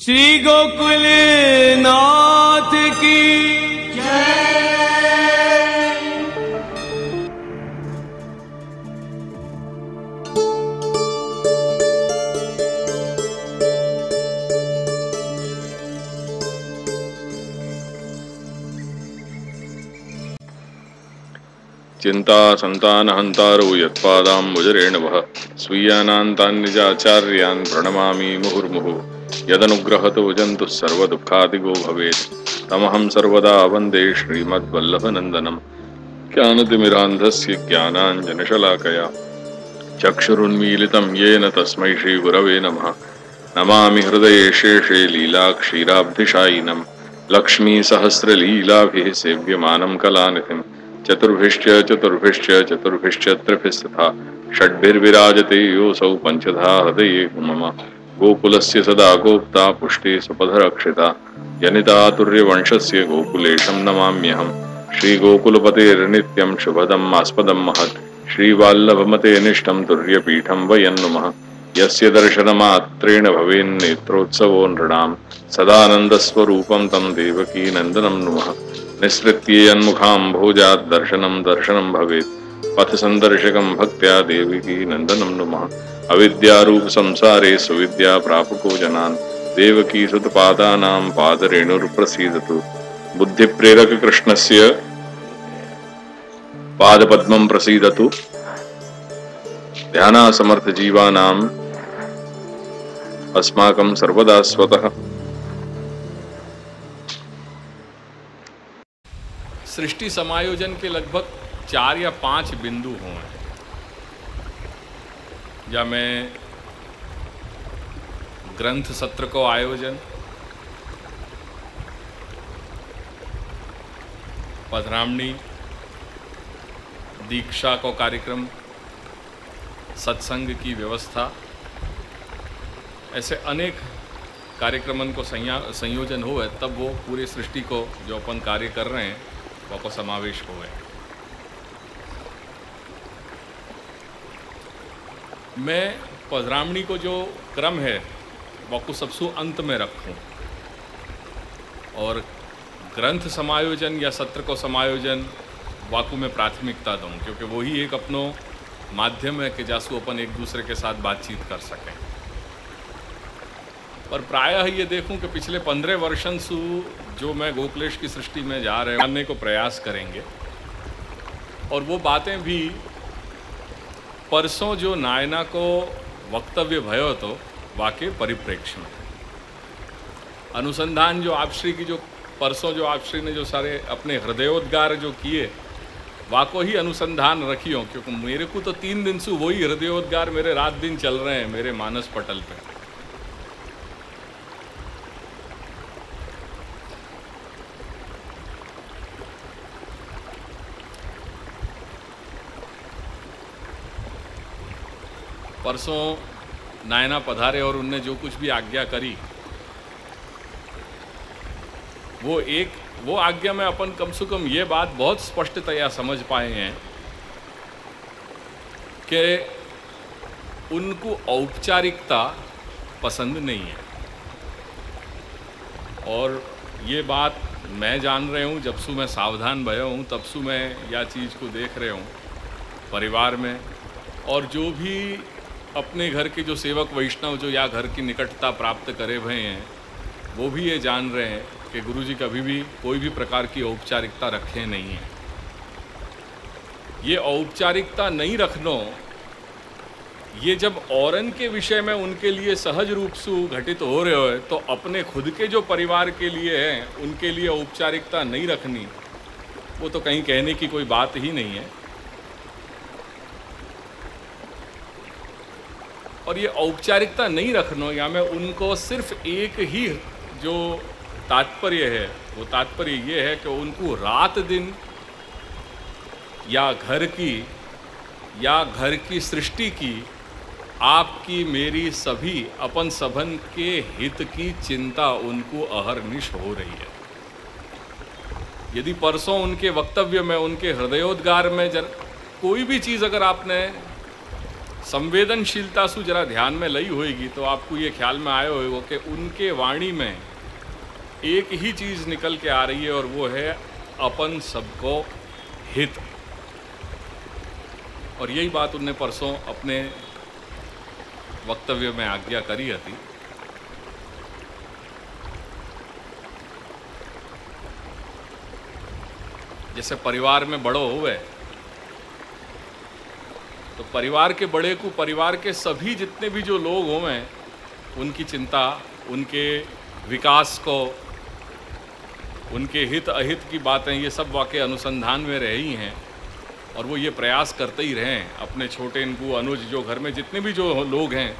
श्री गोकुल नाथ की जय। चिंता संतानहंतारो यत्पादाम्बुजरेण वः स्वीयानान्तान्निजाचार्यान् प्रणमामि मुहुर्मुहुः। यदनुग्रहतो जन्तुः सर्वदुःखादिगो भवेत् तमहं सर्वदा वन्दे श्रीमद्वल्लभनन्दनम्। ज्ञानतिमिरान्धस्य ज्ञानाञ्जनशलाकया चक्षुरुन्मीलितं येन तस्मै श्रीगुरवे नमः। नमामि हृदये शेषे लीलाक्षीराब्धिशायिनं लक्ष्मीसहस्रलीलाभिः सेव्यमानं कलानिधिम्। चतुर्भिश्च त्रिभिस्तथा षड्भिर्विराजते योऽसौ पंचधा हृदये मम। गोकुलस्य सदा गोप्ता पुष्टे सुपथरक्षिता जनितातुर्यवंशस्य गोकुलेशं नमाम्यहम्। श्रीगोकुलपतेर्नित्यं शुभदम् आस्पदं महत् श्रीवल्लभमते निष्ठं तुर्यपीठं वयन्नुमः। यस्य दर्शनमात्रेण भवेन्नेत्रोत्सवो नृणां सदानन्दस्वरूपं तं देवकीनन्दनं नुमः। निःसृत्यन्मुखाम्भोजात् दर्शनं भवेत् पथ संदर्शकं भक्त्या देवकी नंदनं नुमः। अविद्यारूप संसारे सुविद्या प्रापको जनान् देवकी सुतपादानां पादरेणुर्प्रसीदतु। बुद्धिप्रेरक कृष्णस्य पादपद्मं प्रसीदतु। ध्यानासमर्थ जीवानां अस्माकं सर्वदा स्वतः। सृष्टि समायोजन के लगभग 4 या 5 बिंदु हों, या मैं ग्रंथ सत्र को आयोजन, पधरामणी, दीक्षा को कार्यक्रम, सत्संग की व्यवस्था, ऐसे अनेक कार्यक्रमन को संयोजन हो है, तब वो पूरे सृष्टि को जो अपन कार्य कर रहे हैं वो समावेश हो गए। मैं पधरामणी को जो क्रम है वो को सबसे अंत में रखूं, और ग्रंथ समायोजन या सत्र को समायोजन वाकु में प्राथमिकता दूं, क्योंकि वही एक अपनो माध्यम है कि जासु अपन एक दूसरे के साथ बातचीत कर सकें। पर प्रायः ये देखूं कि पिछले 15 वर्षों से जो मैं गोकुलेश की सृष्टि में जा रहे जानने को प्रयास करेंगे, और वो बातें भी परसों जो नायना को वक्तव्य भयो तो वाकई परिप्रेक्ष्य में अनुसंधान जो आपश्री की जो परसों जो आपश्री ने जो सारे अपने हृदयोद्गार जो किए वाको ही अनुसंधान रखियो, क्योंकि मेरे को तो 3 दिन से वही हृदयोद्गार मेरे रात दिन चल रहे हैं मेरे मानस पटल पे। परसों नायना पधारे और उनने जो कुछ भी आज्ञा करी वो आज्ञा में अपन कम से कम ये बात बहुत स्पष्टतया समझ पाए हैं कि उनको औपचारिकता पसंद नहीं है। और ये बात मैं जान रहे हूँ, जब से मैं सावधान भया हूँ तब से मैं यह चीज़ को देख रहे हूँ परिवार में, और जो भी अपने घर के जो सेवक वैष्णव जो या घर की निकटता प्राप्त करे हुए हैं वो भी ये जान रहे हैं कि गुरुजी कभी भी कोई भी प्रकार की औपचारिकता रखे नहीं है। ये औपचारिकता नहीं रखनो, ये जब औरन के विषय में उनके लिए सहज रूप से घटित हो रहे हो तो अपने खुद के जो परिवार के लिए हैं उनके लिए औपचारिकता नहीं रखनी, वो तो कहीं कहने की कोई बात ही नहीं है। और ये औपचारिकता नहीं रखना, या मैं उनको सिर्फ एक ही जो तात्पर्य है वो तात्पर्य ये है कि उनको रात दिन या घर की सृष्टि की आपकी मेरी सभी अपन सभन के हित की चिंता उनको अहरनिश हो रही है। यदि परसों उनके वक्तव्य में उनके हृदयोद्गार में कोई भी चीज़ अगर आपने संवेदनशीलता से जरा ध्यान में लई होएगी तो आपको ये ख्याल में आया होगा कि उनके वाणी में एक ही चीज़ निकल के आ रही है और वो है अपन सबको हित। और यही बात उनने परसों अपने वक्तव्य में आज्ञा करी थी। जैसे परिवार में बड़ो हुए तो परिवार के बड़े को परिवार के सभी जितने भी जो लोग हों उनकी चिंता, उनके विकास को, उनके हित अहित की बातें, ये सब वाकई अनुसंधान में रही हैं। और वो ये प्रयास करते ही रहें अपने छोटे इनको अनुज जो घर में जितने भी जो लोग हैं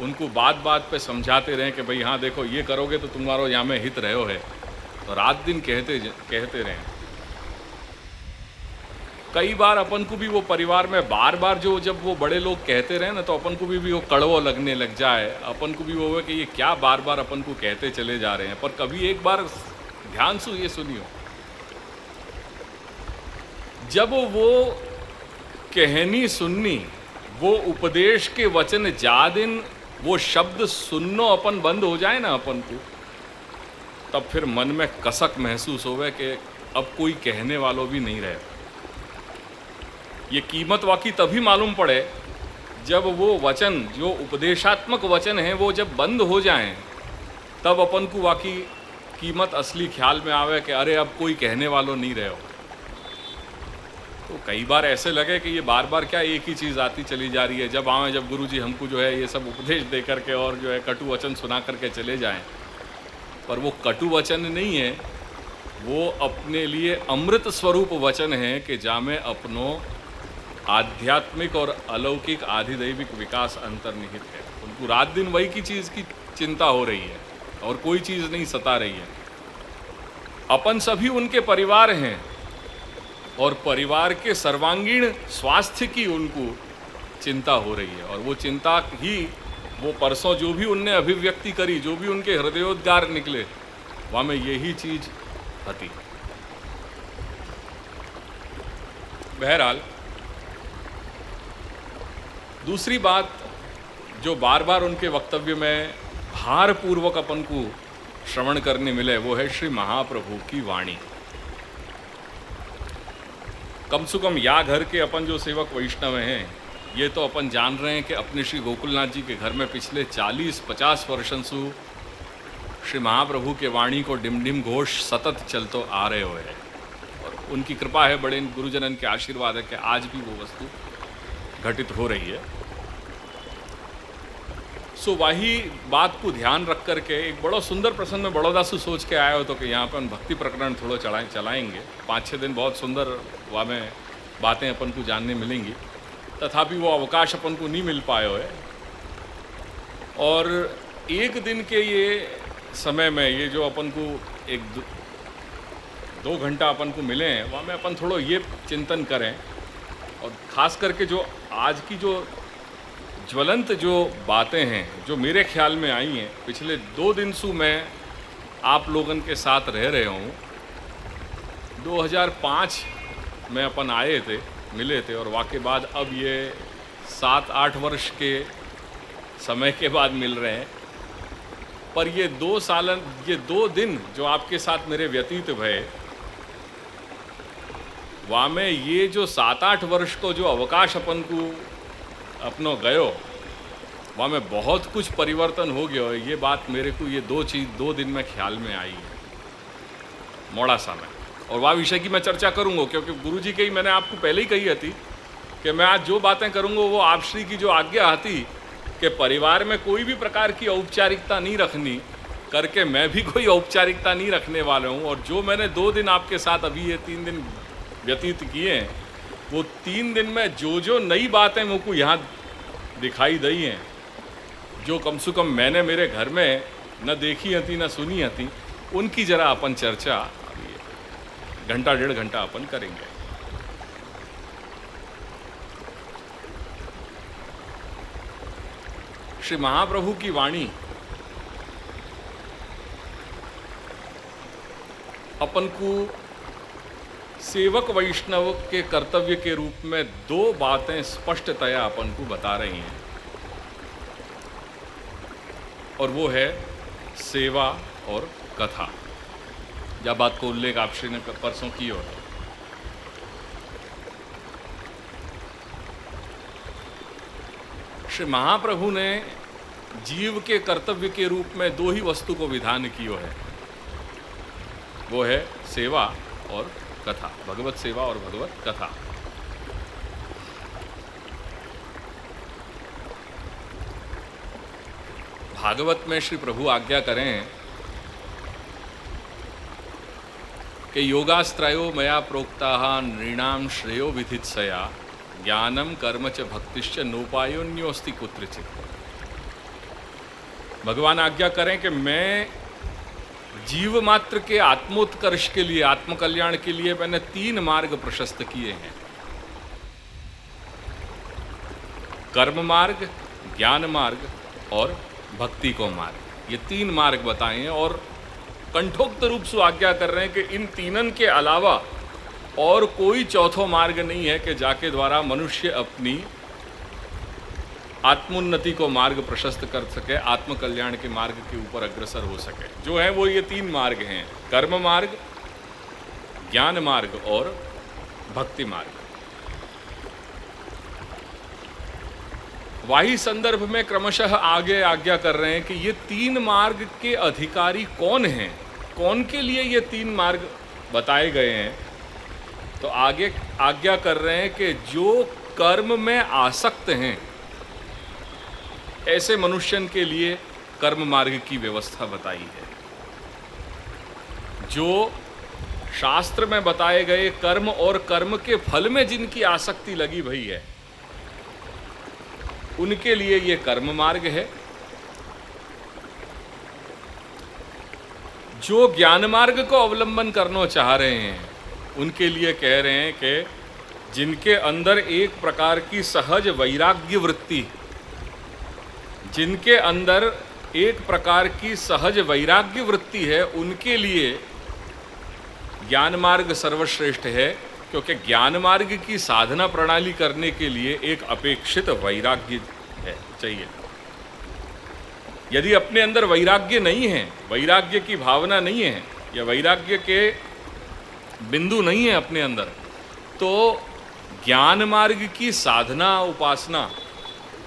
उनको बात बात पे समझाते रहें कि भाई हाँ देखो ये करोगे तो तुम्हारो यहाँ में हित रहो है। तो रात दिन कहते रहें। कई बार अपन को भी वो परिवार में बार बार जो जब वो बड़े लोग कहते रहे ना तो अपन को भी वो कड़वा लगने लग जाए। अपन को भी वो है कि ये क्या बार बार अपन को कहते चले जा रहे हैं। पर कभी एक बार ध्यान से ये सुनियो, जब वो कहनी सुननी, वो उपदेश के वचन जा दिन वो शब्द सुननो अपन बंद हो जाए ना अपन को, तब फिर मन में कसक महसूस होवे कि अब कोई कहने वालों भी नहीं रहे। ये कीमत वाकई तभी मालूम पड़े जब वो वचन जो उपदेशात्मक वचन है वो जब बंद हो जाएं, तब अपन को वाकई कीमत असली ख्याल में आवे कि अरे अब कोई कहने वालों नहीं रहे हो। तो कई बार ऐसे लगे कि ये बार बार क्या एक ही चीज़ आती चली जा रही है। जब आवें, जब गुरुजी हमको जो है ये सब उपदेश दे करके और जो है कटु वचन सुना करके चले जाएं, पर वो कटु वचन नहीं है, वो अपने लिए अमृत स्वरूप वचन है कि जामे अपनो आध्यात्मिक और अलौकिक आधिदैविक विकास अंतर्निहित है। उनको रात दिन वही की चीज़ की चिंता हो रही है और कोई चीज़ नहीं सता रही है। अपन सभी उनके परिवार हैं और परिवार के सर्वांगीण स्वास्थ्य की उनको चिंता हो रही है। और वो चिंता ही वो परसों जो भी उनने अभिव्यक्ति करी, जो भी उनके हृदयोद्गार निकले, वहाँ में यही चीज़ थी। बहरहाल दूसरी बात जो बार बार उनके वक्तव्य में भारपूर्वक अपन को श्रवण करने मिले वो है श्री महाप्रभु की वाणी। कम से कम या घर के अपन जो सेवक वैष्णव हैं ये तो अपन जान रहे हैं कि अपने श्री गोकुलनाथ जी के घर में पिछले 40-50 वर्षों से श्री महाप्रभु के वाणी को डिम डिम घोष सतत चलते आ रहे हुए हैं। और उनकी कृपा है, बड़े गुरुजनन के आशीर्वाद है कि आज भी वो वस्तु घटित हो रही है। सो वही बात को ध्यान रख करके एक बड़ा सुंदर प्रसंग में बड़ौदा से सोच के आया हो तो कि यहाँ पर भक्ति प्रकरण थोड़ा चलाएंगे। 5-6 दिन बहुत सुंदर वहाँ में बातें अपन को जानने मिलेंगी। तथापि वो अवकाश अपन को नहीं मिल पाए हुए और एक दिन के ये समय में ये जो अपन को 1-2 घंटा अपन को मिले हैं वहाँ में अपन थोड़ा ये चिंतन करें। और ख़ास करके जो आज की जो ज्वलंत जो बातें हैं जो मेरे ख्याल में आई हैं, पिछले 2 दिन से मैं आप लोगन के साथ रह रहे हूँ। 2005 में अपन आए थे, मिले थे और वाक़ई बाद अब ये 7-8 वर्ष के समय के बाद मिल रहे हैं। पर ये 2 दिन जो आपके साथ मेरे व्यतीत भये, वहाँ में ये जो 7-8 वर्ष को जो अवकाश अपन को अपनो गयो, वहाँ में बहुत कुछ परिवर्तन हो गया है। ये बात मेरे को ये 2 दिन में ख्याल में आई है मोड़ा सा में। और वह विषय की मैं चर्चा करूँगा क्योंकि गुरुजी की मैंने आपको पहले ही कही थी कि मैं आज जो बातें करूँगा वो आप श्री की जो आज्ञा थी कि परिवार में कोई भी प्रकार की औपचारिकता नहीं रखनी करके मैं भी कोई औपचारिकता नहीं रखने वाला हूँ। और जो मैंने 2 दिन आपके साथ अभी ये 3 दिन व्यतीत किए हैं, वो 3 दिन में जो नई बातें मुझको यहाँ दिखाई दी हैं, जो कम से कम मैंने मेरे घर में न देखी हती न सुनी हती, उनकी जरा अपन चर्चा 1-1.5 घंटा अपन करेंगे। श्री महाप्रभु की वाणी अपन को सेवक वैष्णव के कर्तव्य के रूप में दो बातें स्पष्टतया अपन को बता रही हैं, और वो है सेवा और कथा। या बात को उल्लेख आपसे ने परसों की हो। श्री महाप्रभु ने जीव के कर्तव्य के रूप में दो ही वस्तु को विधान कियो है, वो है सेवा और कथा, भगवत सेवा और भगवत कथा। भागवत में श्री प्रभु आज्ञा करें कि योगास्त्रयो मया प्रोक्ताः नृणाम श्रेयो विधित्सया ज्ञानम कर्म च भक्तिश्च नोपायोन्योस्ति कुत्रचित्। भगवान आज्ञा करें कि मैं जीव मात्र के आत्मोत्कर्ष के लिए, आत्मकल्याण के लिए मैंने 3 मार्ग प्रशस्त किए हैं। कर्म मार्ग, ज्ञान मार्ग और भक्ति को मार्ग, ये 3 मार्ग बताए हैं, और कंठोक्त रूप से आज्ञा कर रहे हैं कि इन तीनन के अलावा और कोई चौथो मार्ग नहीं है कि जाके द्वारा मनुष्य अपनी आत्मोन्नति को मार्ग प्रशस्त कर सके, आत्मकल्याण के मार्ग के ऊपर अग्रसर हो सके। जो है वो ये 3 मार्ग हैं, कर्म मार्ग, ज्ञान मार्ग और भक्ति मार्ग। वही संदर्भ में क्रमशः आगे आज्ञा कर रहे हैं कि ये 3 मार्ग के अधिकारी कौन हैं, कौन के लिए ये 3 मार्ग बताए गए हैं। तो आगे आज्ञा कर रहे हैं कि जो कर्म में आसक्त हैं ऐसे मनुष्यन के लिए कर्म मार्ग की व्यवस्था बताई है। जो शास्त्र में बताए गए कर्म और कर्म के फल में जिनकी आसक्ति लगी भई है, उनके लिए ये कर्म मार्ग है। जो ज्ञान मार्ग को अवलंबन करना चाह रहे हैं, उनके लिए कह रहे हैं कि जिनके अंदर एक प्रकार की सहज वैराग्य वृत्ति, जिनके अंदर एक प्रकार की सहज वैराग्य वृत्ति है, उनके लिए ज्ञान मार्ग सर्वश्रेष्ठ है, क्योंकि ज्ञान मार्ग की साधना प्रणाली करने के लिए एक अपेक्षित वैराग्य है चाहिए। यदि अपने अंदर वैराग्य नहीं है, वैराग्य की भावना नहीं है, या वैराग्य के बिंदु नहीं है अपने अंदर, तो ज्ञान मार्ग की साधना उपासना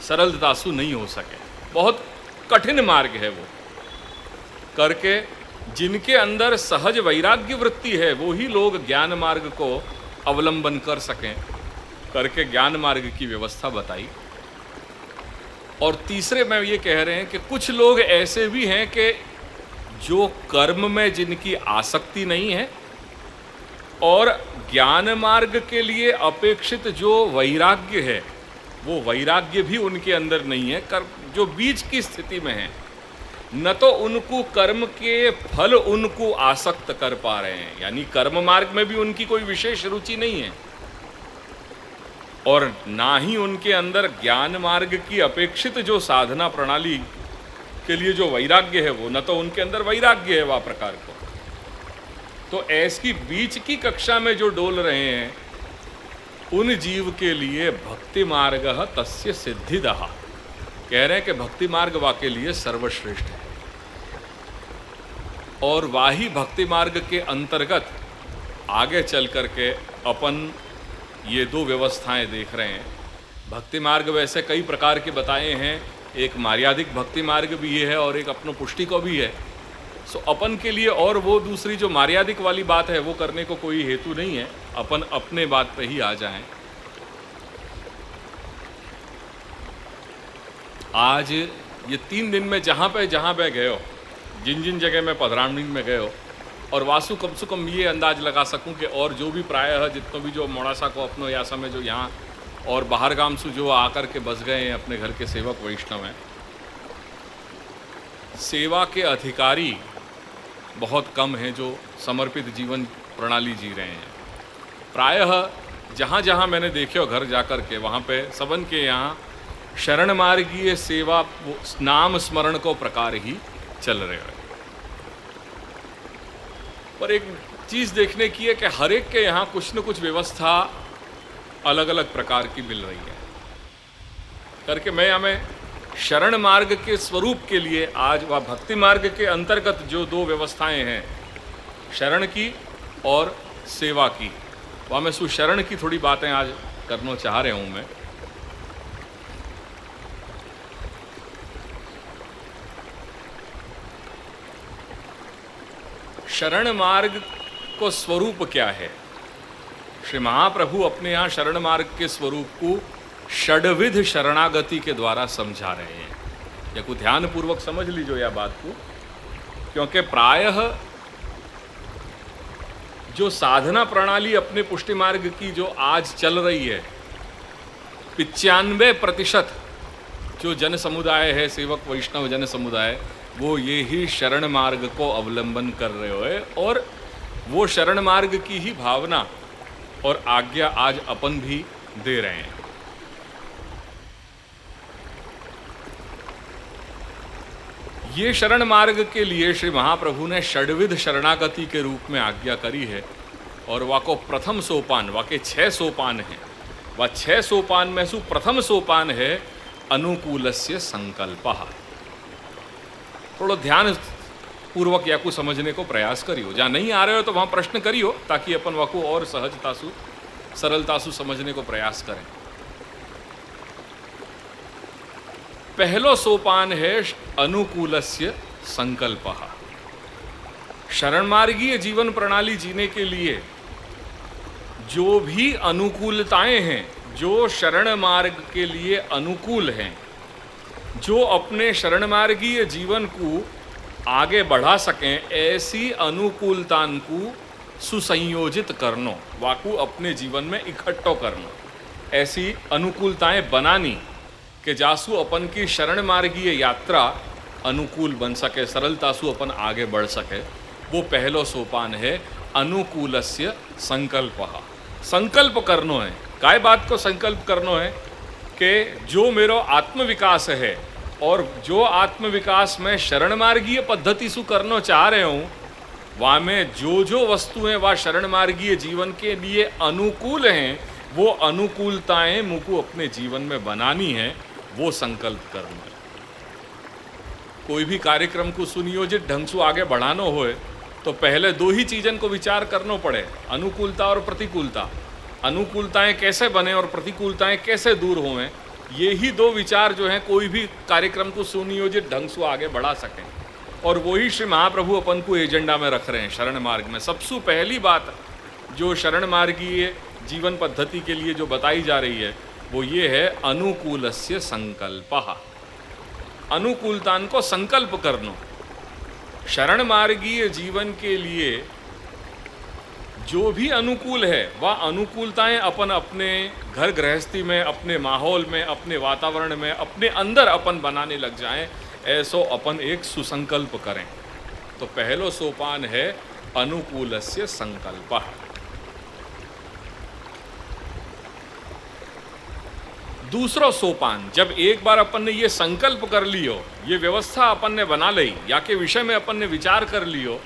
सरलता से नहीं हो सके। बहुत कठिन मार्ग है वो। करके जिनके अंदर सहज वैराग्य वृत्ति है, वो ही लोग ज्ञान मार्ग को अवलंबन कर सकें, करके ज्ञान मार्ग की व्यवस्था बताई। और तीसरे में ये कह रहे हैं कि कुछ लोग ऐसे भी हैं कि जो कर्म में जिनकी आसक्ति नहीं है और ज्ञान मार्ग के लिए अपेक्षित जो वैराग्य है, वो वैराग्य भी उनके अंदर नहीं है, जो बीच की स्थिति में है। न तो उनको कर्म के फल उनको आसक्त कर पा रहे हैं, यानी कर्म मार्ग में भी उनकी कोई विशेष रुचि नहीं है, और ना ही उनके अंदर ज्ञान मार्ग की अपेक्षित जो साधना प्रणाली के लिए जो वैराग्य है, वो न तो उनके अंदर वैराग्य है वह प्रकार को। तो ऐसी बीच की कक्षा में जो डोल रहे हैं, उन जीव के लिए भक्ति मार्ग तस्य सिद्धिदः, कह रहे हैं कि भक्ति मार्ग वाके लिए सर्वश्रेष्ठ है। और वाही भक्ति मार्ग के अंतर्गत आगे चल करके अपन ये 2 व्यवस्थाएं देख रहे हैं। भक्ति मार्ग वैसे कई प्रकार के बताए हैं, एक मर्यादिक भक्ति मार्ग भी है और एक अपनो पुष्टि को भी है। सो अपन के लिए और वो दूसरी जो मर्यादिक वाली बात है वो करने को कोई हेतु नहीं है, अपन अपने बात पे ही आ जाएं। आज ये 3 दिन में जहाँ पे गए हो, जिन जिन जगह में पधरामणी में गए हो, और वासु कम से कम ये अंदाज लगा सकूं कि और जो भी प्रायः जितनों भी जो मोड़ासा को अपनो या समय जो यहाँ और बाहर गाम से जो आकर के बस गए हैं, अपने घर के सेवक वैष्णव हैं, सेवा के अधिकारी बहुत कम हैं जो समर्पित जीवन प्रणाली जी रहे हैं। प्रायः जहाँ जहाँ मैंने देखे हो घर जाकर के, वहाँ पे सबन के यहाँ शरण मार्गीय सेवा नाम स्मरण को प्रकार ही चल रहे हैं। पर एक चीज़ देखने की है कि हर एक के यहाँ कुछ न कुछ व्यवस्था अलग अलग प्रकार की मिल रही है करके मैं हमें शरण मार्ग के स्वरूप के लिए आज वह भक्ति मार्ग के अंतर्गत जो दो व्यवस्थाएं हैं, शरण की और सेवा की, वह मैं सुशरण की थोड़ी बातें आज करना चाह रहा हूँ मैं। शरण मार्ग को स्वरूप क्या है? श्री महाप्रभु अपने यहाँ शरण मार्ग के स्वरूप को षड्विध शरणागति के द्वारा समझा रहे हैं। या कुछ ध्यान पूर्वक समझ लीजिए यह बात को, क्योंकि प्रायः जो साधना प्रणाली अपने पुष्टि मार्ग की जो आज चल रही है, 95% जो जन समुदाय है, सेवक वैष्णव जन समुदाय, वो ये ही शरण मार्ग को अवलंबन कर रहे हो और वो शरण मार्ग की ही भावना और आज्ञा आज अपन भी दे रहे हैं। ये शरण मार्ग के लिए श्री महाप्रभु ने षड्विध शरणागति के रूप में आज्ञा करी है और वाको प्रथम सोपान, वाके 6 सोपान हैं, वह 6 सोपान में से प्रथम सोपान है अनुकूलस्य संकल्पः। थोड़ा ध्यान पूर्वक या को समझने को प्रयास करियो, जहाँ नहीं आ रहे हो तो वहाँ प्रश्न करियो ताकि अपन वाको और सहजता सु सरलता सु समझने को प्रयास करें। पहलो सोपान है अनुकूलस्य संकल्पः। शरण मार्गीय जीवन प्रणाली जीने के लिए जो भी अनुकूलताएं हैं, जो शरण मार्ग के लिए अनुकूल हैं, जो अपने शरण मार्गीय जीवन को आगे बढ़ा सकें, ऐसी अनुकूलता को सुसंयोजित करनो, वाकू अपने जीवन में इकट्ठो करनो, ऐसी अनुकूलताएं बनानी कि जासु अपन की शरण मार्गीय यात्रा अनुकूल बन सके, सरलता सु अपन आगे बढ़ सके। वो पहलो सोपान है अनुकूलस्य संकल्पः। संकल्प करनो है, काय बात को संकल्प करनो है कि जो मेरो आत्मविकास है और जो आत्मविकास में शरण मार्गीय पद्धति सु करना चाह रहे हूँ, वहाँ में जो जो वस्तुएं वह शरण मार्गीय जीवन के लिए अनुकूल हैं, वो अनुकूलताएं मुझको अपने जीवन में बनानी है, वो संकल्प करना है। कोई भी कार्यक्रम को सुनियोजित ढंग से आगे बढ़ाना होए तो पहले 2 ही चीज़न को विचार करना पड़े, अनुकूलता और प्रतिकूलता। अनुकूलताएं कैसे बने और प्रतिकूलताएं कैसे दूर होवें, ये ही 2 विचार जो हैं कोई भी कार्यक्रम को सुनियोजित ढंग से आगे बढ़ा सकें। और वही श्री महाप्रभु अपन को एजेंडा में रख रहे हैं शरण मार्ग में। सबसे पहली बात जो शरण मार्गीय जीवन पद्धति के लिए जो बताई जा रही है वो ये है अनुकूलस्य संकल्पः। अनुकूलतान को संकल्प करना। शरण मार्गीय जीवन के लिए जो भी अनुकूल है वह अनुकूलताएं अपन अपने घर गृहस्थी में, अपने माहौल में, अपने वातावरण में, अपने अंदर अपन बनाने लग जाएं, ऐसो अपन एक सुसंकल्प करें। तो पहलो सोपान है अनुकूलस्य संकल्पः। दूसरो सोपान, जब एक बार अपन ने ये संकल्प कर लियो, ये व्यवस्था अपन ने बना ली, या के विषय में अपन ने विचार कर लियो,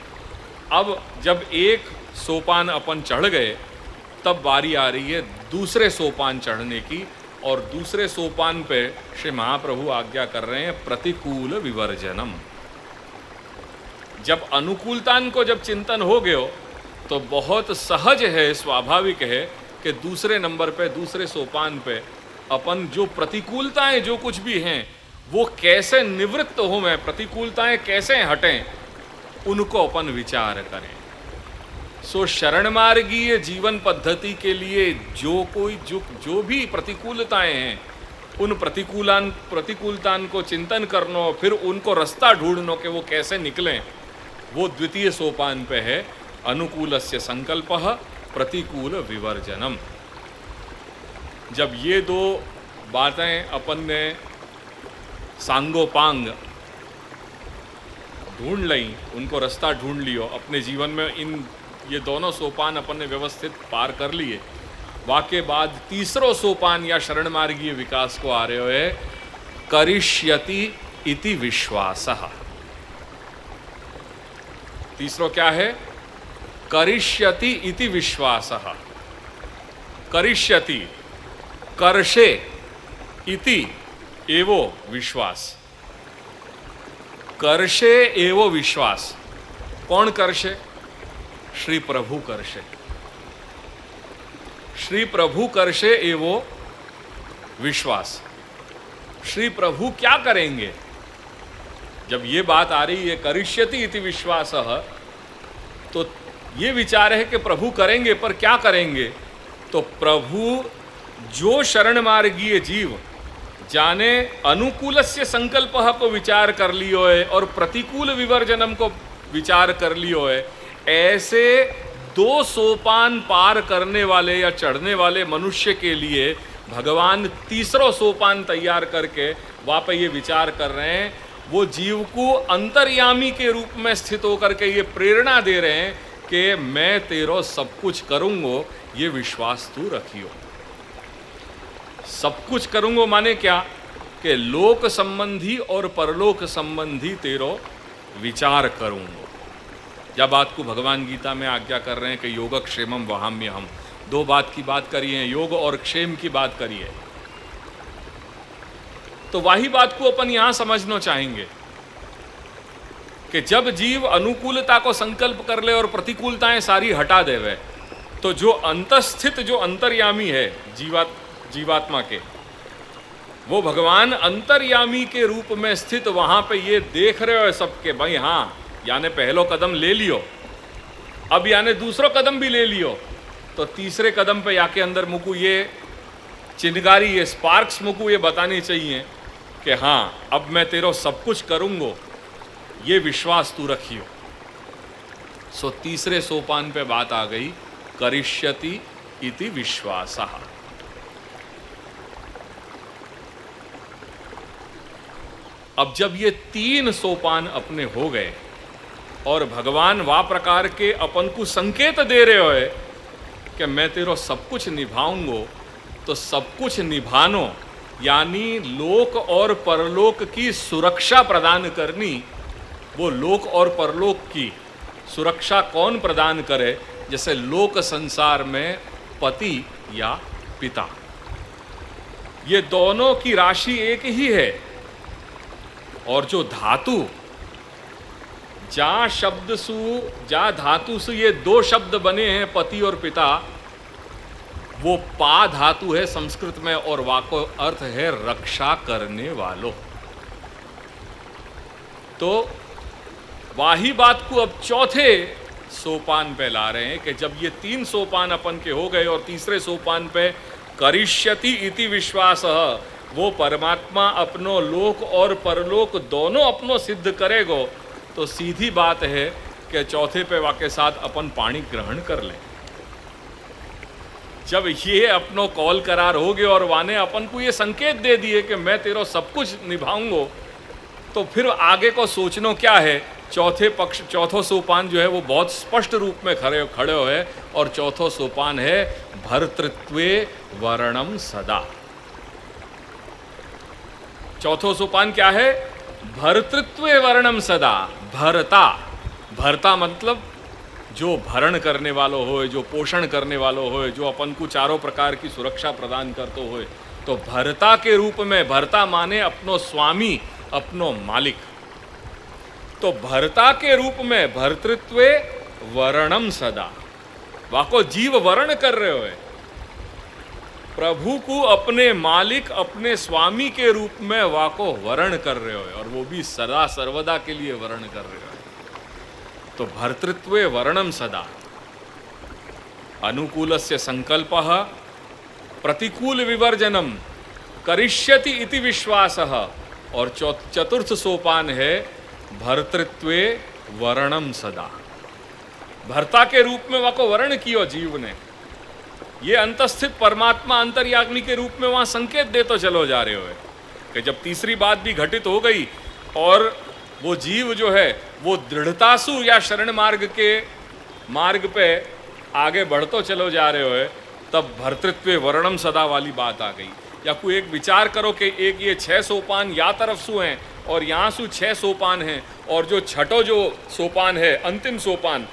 अब जब एक सोपान अपन चढ़ गए तब बारी आ रही है दूसरे सोपान चढ़ने की। और दूसरे सोपान पे श्री महाप्रभु आज्ञा कर रहे हैं प्रतिकूल विवर्जनम। जब अनुकूलतान को जब चिंतन हो गयो तो बहुत सहज है, स्वाभाविक है कि दूसरे नंबर पे, दूसरे सोपान पे अपन जो प्रतिकूलताएं जो कुछ भी हैं वो कैसे निवृत्त हो, में प्रतिकूलताएं कैसे हटें, उनको अपन विचार करें। सो शरण मार्गीय जीवन पद्धति के लिए जो भी प्रतिकूलताएं हैं, उन प्रतिकूलतान को चिंतन करना, फिर उनको रास्ता ढूंढना कि वो कैसे निकलें, वो द्वितीय सोपान पे है अनुकूलस्य संकल्पः प्रतिकूल विवर्जनम। जब ये 2 बातें अपन ने सांगोपांग ढूंढ ली, उनको रास्ता ढूंढ लियो अपने जीवन में, ये दोनों सोपान अपन ने व्यवस्थित पार कर लिए, वाके बाद तीसरो सोपान या शरण मार्गीय विकास को आ रहे है करिष्यति इति विश्वासः। तीसरो क्या है? करिष्यति इति विश्वासः। करिष्यति, कर्षे इति एवो विश्वास। कर्षे एवो विश्वास। कौन कर्षे? श्री प्रभु कर्षे। श्री प्रभु कर्षे एवो विश्वास। श्री प्रभु क्या करेंगे? जब ये बात आ रही है करिष्यति इति विश्वासः, तो ये विचार है कि प्रभु करेंगे, पर क्या करेंगे? तो प्रभु जो शरण मार्गीय जीव जाने अनुकूलस्य संकल्पः को विचार कर लियो है और प्रतिकूल विवर्जनम को विचार कर लियो है, ऐसे 2 सोपान पार करने वाले या चढ़ने वाले मनुष्य के लिए भगवान तीसरा सोपान तैयार करके वहाँ पे ये विचार कर रहे हैं। वो जीव को अंतर्यामी के रूप में स्थित होकर के ये प्रेरणा दे रहे हैं कि मैं तेरो सब कुछ करूँगो, ये विश्वास तू रखियो। सब कुछ करूँगो माने क्या? कि लोक संबंधी और परलोक संबंधी तेरो विचार करूँगो। या बात को भगवान गीता में आज्ञा कर रहे हैं कि योगक्षेमम वहाम्यहम्। 2 बात की बात करी है, योग और क्षेम की बात करी है। तो वही बात को अपन यहां समझना चाहेंगे कि जब जीव अनुकूलता को संकल्प कर ले और प्रतिकूलताएं सारी हटा देवे, तो जो अंतस्थित, जो अंतर्यामी है जीवात्मा के, वो भगवान अंतर्यामी के रूप में स्थित वहां पे ये देख रहे हो सबके, भाई हाँ याने पहलो कदम ले लियो, अब याने दूसरा कदम भी ले लियो, तो तीसरे कदम पे याके अंदर मुकु ये चिनगारी, ये स्पार्क्स मुकु ये बतानी चाहिए कि हाँ अब मैं तेरो सब कुछ करूँगो, ये विश्वास तू रखियो। सो तीसरे सोपान पे बात आ गई करिष्यति इति विश्वासः। अब जब ये 3 सोपान अपने हो गए और भगवान वा प्रकार के अपन को संकेत दे रहे हो कि मैं तेरो सब कुछ निभाऊंगो, तो सब कुछ निभानो यानी लोक और परलोक की सुरक्षा प्रदान करनी। वो लोक और परलोक की सुरक्षा कौन प्रदान करे? जैसे लोक संसार में पति या पिता, ये दोनों की राशि एक ही है। और जो धातु, जा शब्द सु, जा धातु से ये 2 शब्द बने हैं पति और पिता, वो पा धातु है संस्कृत में और वाको अर्थ है रक्षा करने वालों। तो वाही बात को अब चौथे सोपान पे ला रहे हैं कि जब ये 3 सोपान अपन के हो गए और तीसरे सोपान पे करिष्यति इति विश्वासः, वो परमात्मा अपनो लोक और परलोक दोनों अपनो सिद्ध करेगो, तो सीधी बात है कि चौथे पे वाके साथ अपन पाणी ग्रहण कर लें। जब ये अपनो कॉल करार हो गए और वाने अपन को ये संकेत दे दिए कि मैं तेरो सब कुछ निभाऊंगो, तो फिर आगे को सोचना क्या है? चौथो सोपान जो है वो बहुत स्पष्ट रूप में खड़े हुए, और चौथो सोपान है भर्तृत्वे वर्णम सदा। चौथो सोपान क्या है? भर्तृत्वे वर्णम सदा। भरता, भरता मतलब जो भरण करने वालों हो, जो पोषण करने वालों हो, जो अपन को चारों प्रकार की सुरक्षा प्रदान करते हो, तो भरता के रूप में, भरता माने अपनो स्वामी, अपनो मालिक, तो भरता के रूप में भर्तृत्वे वर्णम सदा, वाको जीव वर्ण कर रहे हो, प्रभु को अपने मालिक, अपने स्वामी के रूप में वाको वर्ण कर रहे हो, और वो भी सदा सर्वदा के लिए वर्ण कर रहे हो। तो भर्तृत्वे वर्णम सदा, अनुकूलस्य संकल्पः, प्रतिकूल विवर्जनम, करिष्यति इति विश्वासः, और चतुर्थ सोपान है भर्तृत्वे वर्णम सदा। भर्ता के रूप में वाको वर्ण कियो जीव ने, ये अंतस्थित परमात्मा अंतर्याग्नि के रूप में वहां संकेत दे तो चलो जा रहे हो कि जब तीसरी बात भी घटित हो गई और वो जीव जो है वो दृढ़तासु या शरण मार्ग पे आगे बढ़तो चलो जा रहे हो, तब भर्तृत्व वर्णम सदा वाली बात आ गई। या कोई एक विचार करो कि एक ये 6 सोपान या तरफ सु हैं और यहाँ सु 6 सोपान हैं, और जो छठो जो सोपान है अंतिम सोपान,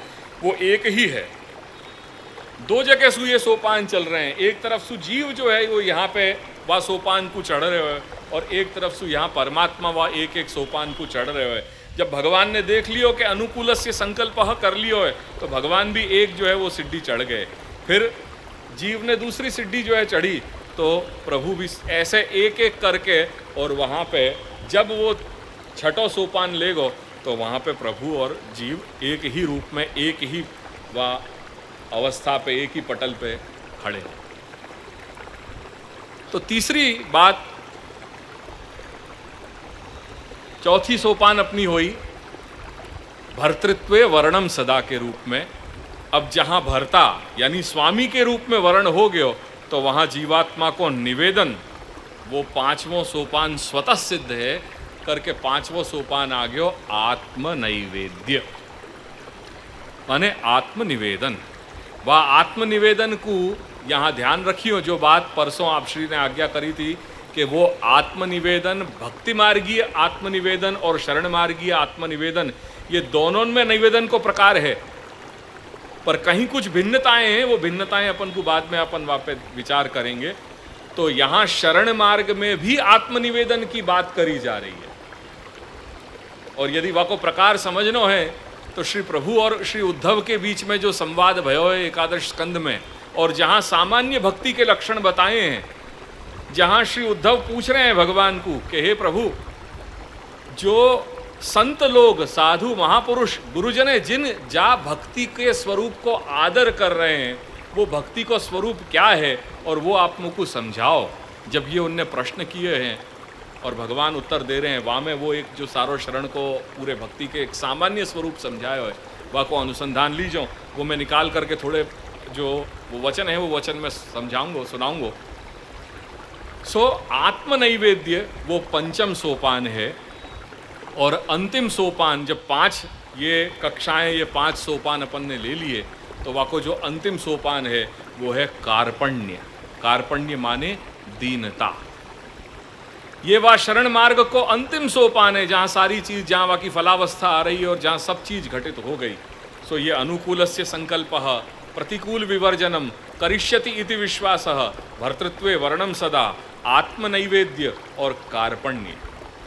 वो एक ही है। दो जगह सु ये सोपान चल रहे हैं, एक तरफ सु जीव जो है वो यहाँ पे वह सोपान को चढ़ रहे हो, और एक तरफ सु यहाँ परमात्मा वह एक एक सोपान को चढ़ रहे हो। जब भगवान ने देख लियो कि अनुकूलस्य संकल्पः कर लियो है, तो भगवान भी एक जो है वो सिद्धि चढ़ गए। फिर जीव ने दूसरी सिद्धि जो है चढ़ी, तो प्रभु भी ऐसे एक एक करके, और वहाँ पे जब वो छठों सोपान ले गो, तो वहाँ पे प्रभु और जीव एक ही रूप में, एक ही वह अवस्था पे, एक ही पटल पे खड़े हैं। तो तीसरी बात, चौथी सोपान अपनी हुई भर्तृत्वे वर्णम सदा के रूप में। अब जहाँ भर्ता यानी स्वामी के रूप में वर्ण हो गयो, तो वहाँ जीवात्मा को निवेदन, वो पांचवों सोपान स्वतः सिद्ध है करके पांचवों सोपान आ गयो आत्मनैवेद्य, माने आत्मनिवेदन। वह आत्मनिवेदन को यहाँ ध्यान रखियो, जो बात परसों आप श्री ने आज्ञा करी थी कि वो आत्मनिवेदन, भक्ति मार्गीय आत्मनिवेदन और शरण मार्गीय आत्मनिवेदन, ये दोनों में निवेदन को प्रकार है, पर कहीं कुछ भिन्नताएं हैं। वो भिन्नताएं अपन को बाद में अपन वापस विचार करेंगे। तो यहाँ शरण मार्ग में भी आत्मनिवेदन की बात करी जा रही है, और यदि वह को प्रकार समझना है तो श्री प्रभु और श्री उद्धव के बीच में जो संवाद भयो है एकादश स्कंद में, और जहाँ सामान्य भक्ति के लक्षण बताए हैं, जहाँ श्री उद्धव पूछ रहे हैं भगवान को कि हे प्रभु, जो संत लोग, साधु, महापुरुष, गुरुजन जिन जा भक्ति के स्वरूप को आदर कर रहे हैं, वो भक्ति को स्वरूप क्या है, और वो आप मुझको समझाओ। जब ये उनने प्रश्न किए हैं और भगवान उत्तर दे रहे हैं, वहाँ में वो एक जो सारो शरण को पूरे भक्ति के एक सामान्य स्वरूप समझाया है, वह को अनुसंधान लीजो। वो मैं निकाल करके थोड़े जो वो वचन है वो वचन में समझाऊंगा, सुनाऊंगा। सो आत्मनैवेद्य वो पंचम सोपान है, और अंतिम सोपान जब पांच ये कक्षाएं, ये पांच सोपान अपन ने ले लिए, तो वह को जो अंतिम सोपान है वो है कार्पण्य। कार्पण्य माने दीनता। ये वह शरण मार्ग को अंतिम सोपान है, जहाँ सारी चीज़, जहाँ वह की फलावस्था आ रही है और जहाँ सब चीज़ घटित हो गई। सो ये अनुकूलस्य संकल्पः, प्रतिकूल विवर्जनम, करिष्यति इति विश्वासः, भर्तृत्वे वर्णम सदा, आत्मनैवेद्य और कार्पण्य,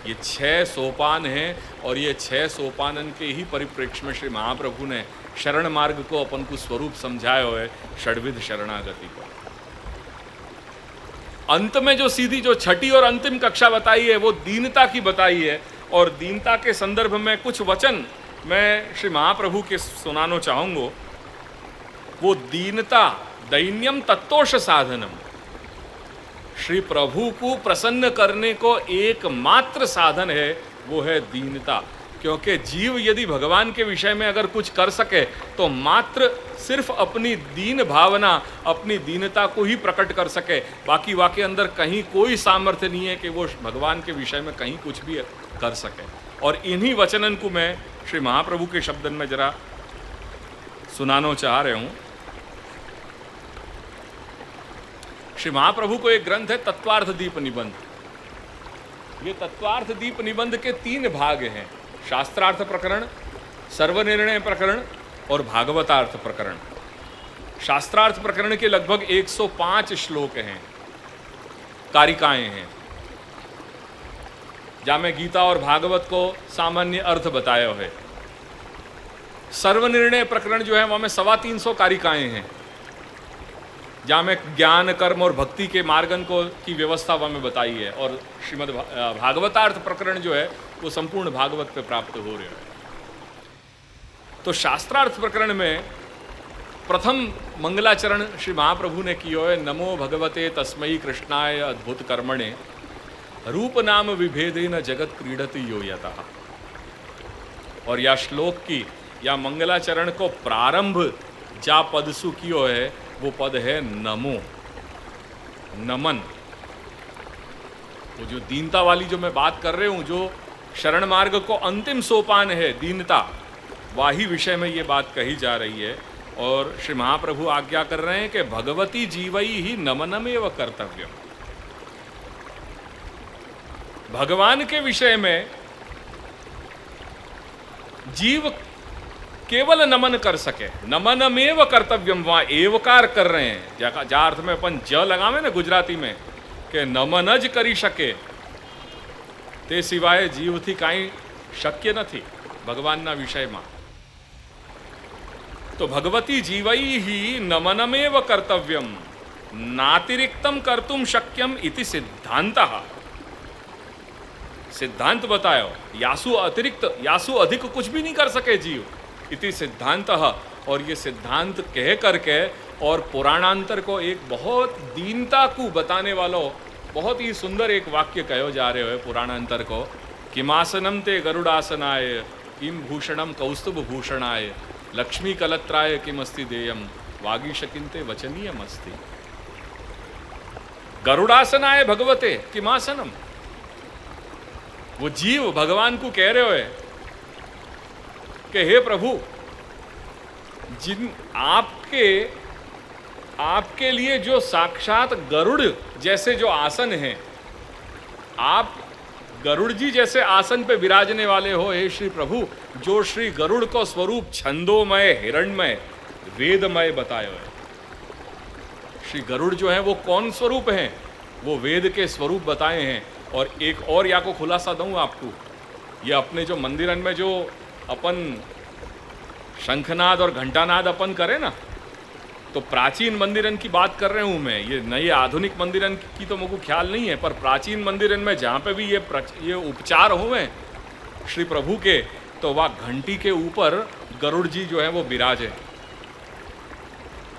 ये 6 सोपान हैं। और ये 6 सोपानन के ही परिप्रेक्ष्य में श्री महाप्रभु ने शरण मार्ग को अपन को स्वरूप समझाया है, षड्विध शरणागति को। अंत में जो सीधी जो छठी और अंतिम कक्षा बताई है वो दीनता की बताई है, और दीनता के संदर्भ में कुछ वचन मैं श्री महाप्रभु के सुनाना चाहूँगा। वो दीनता, दैन्यम तत्तोष साधनम, श्री प्रभु को प्रसन्न करने को एकमात्र साधन है, वो है दीनता। क्योंकि जीव यदि भगवान के विषय में अगर कुछ कर सके तो मात्र सिर्फ अपनी दीन भावना, अपनी दीनता को ही प्रकट कर सके, बाकी वाके अंदर कहीं कोई सामर्थ्य नहीं है कि वो भगवान के विषय में कहीं कुछ भी कर सके। और इन्हीं वचनन को मैं श्री महाप्रभु के शब्दन में जरा सुनाना चाह रहे हूँ। श्री महाप्रभु को एक ग्रंथ है तत्वार्थ दीप निबंध। ये तत्वार्थ दीप निबंध के 3 भाग हैं, शास्त्रार्थ प्रकरण, सर्वनिर्णय प्रकरण और भागवतार्थ प्रकरण। शास्त्रार्थ प्रकरण के लगभग 105 श्लोक हैं, कारिकाएं हैं, जहाँ में गीता और भागवत को सामान्य अर्थ बताया है। सर्वनिर्णय प्रकरण जो है वहाँ में 325 कारिकाएं हैं, जहाँ में ज्ञान, कर्म और भक्ति के मार्गन को की व्यवस्था वहाँ में बताई है। और श्रीमद् भागवतार्थ प्रकरण जो है वो संपूर्ण भागवत पे प्राप्त हो रहे हैं। तो शास्त्रार्थ प्रकरण में प्रथम मंगलाचरण श्री महाप्रभु ने किया है, नमो भगवते तस्मै कृष्णाय अद्भुत कर्मणे, रूप नाम विभेदेन जगत क्रीडति यो यतः। और या श्लोक की या मंगलाचरण को प्रारंभ जा पदसु कियो है, वो पद है नमो, नमन। वो जो दीनता वाली जो मैं बात कर रही हूँ, जो शरण मार्ग को अंतिम सोपान है दीनता, वाही विषय में ये बात कही जा रही है। और श्री महाप्रभु आज्ञा कर रहे हैं कि भगवती जीवई ही नमनमेव कर्तव्य। भगवान के विषय में जीव केवल नमन कर सके। नमनमेव कर्तव्यम, वहां एवकार कर रहे हैं, जहां अर्थ में अपन ज लगावे ना गुजराती में कि नमन ज करी शके, ते सिवाय जीवथी काई शक्य नहीं भगवानना विषयમાં। तो भगवती जीवई ही नमनमेव कर्तव्यम नातिरिक्तम कर्तुम शक्यम इति सिद्धांतः। सिद्धांत बतायो, यासु अतिरिक्त यासु अधिक कुछ भी नहीं कर सके जीव, इति सिद्धांतः। और ये सिद्धांत कह करके और पुराणांतर को एक बहुत दीनता को बताने वालों बहुत ही सुंदर एक वाक्य कहो जा रहे हो पुराणांतर को, किमासनम ते गरुड़ासनाय किम भूषणम कौस्तुभ भूषणाय लक्ष्मी कलत्राय किमस्ति देयम वागीशकिंते वचनीयमस्ति। गरुड़ासनाय भगवते किमासनम, वो जीव भगवान को कह रहे हो कि हे प्रभु, जिन आपके लिए जो साक्षात गरुड़ जैसे जो आसन हैं, आप गरुड़ जी जैसे आसन पे विराजने वाले हो हे श्री प्रभु, जो श्री गरुड़ को स्वरूप छंदोमय हिरण्यमय वेदमय बताए है। श्री गरुड़ जो है वो कौन स्वरूप हैं? वो वेद के स्वरूप बताए हैं। और एक और या को खुलासा दूं आपको, ये अपने जो मंदिरन में जो अपन शंखनाद और घंटानाद अपन करें ना, तो प्राचीन मंदिरन की बात कर रहे हूँ मैं, ये नए आधुनिक मंदिरन की तो मुझको ख्याल नहीं है, पर प्राचीन मंदिरन में जहाँ पे भी ये उपचार हुए श्री प्रभु के, तो वह घंटी के ऊपर गरुड़ जी जो है वो विराजे।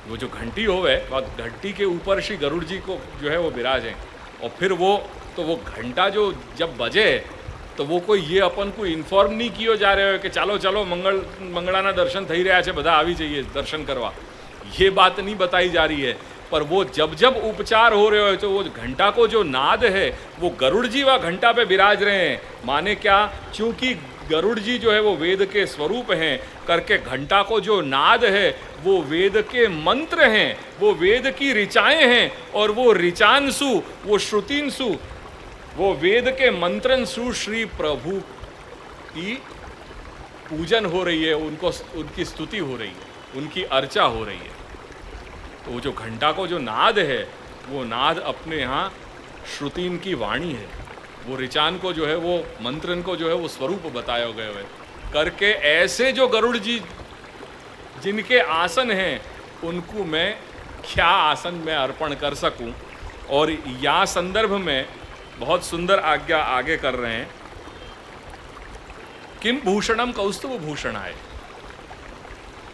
वो जो घंटी होवे वह घंटी के ऊपर श्री गरुड़ जी को जो है वो विराजे। और फिर वो घंटा जो जब बजे तो वो कोई ये अपन को इन्फॉर्म नहीं कियो जा रहे हो कि चलो चलो मंगलाना दर्शन थई रहा है, बधा आवी जाइए दर्शन करवा, ये बात नहीं बताई जा रही है। पर वो जब जब उपचार हो रहे हो तो वो घंटा को जो नाद है वो गरुड़ जी वह घंटा पे विराज रहे हैं। माने क्या? क्योंकि गरुड़ जी जो है वो वेद के स्वरूप हैं करके घंटा को जो नाद है वो वेद के मंत्र हैं, वो वेद की ऋचाएं हैं। और वो ऋचांशु, वो श्रुतिंशु, वो वेद के मंत्रंशु श्री प्रभु की पूजन हो रही है, उनकी स्तुति हो रही है, उनकी अर्चा हो रही है। तो वो जो घंटा को जो नाद है वो नाद अपने यहाँ श्रुतिन की वाणी है, वो ऋचान को जो है वो मंत्रन को जो है वो स्वरूप बताया गए हुए करके। ऐसे जो गरुड़ जी जिनके आसन हैं उनको मैं क्या आसन में अर्पण कर सकूं। और या संदर्भ में बहुत सुंदर आज्ञा आगे कर रहे हैं, किम भूषणम कौस्तुभ भूषणाय।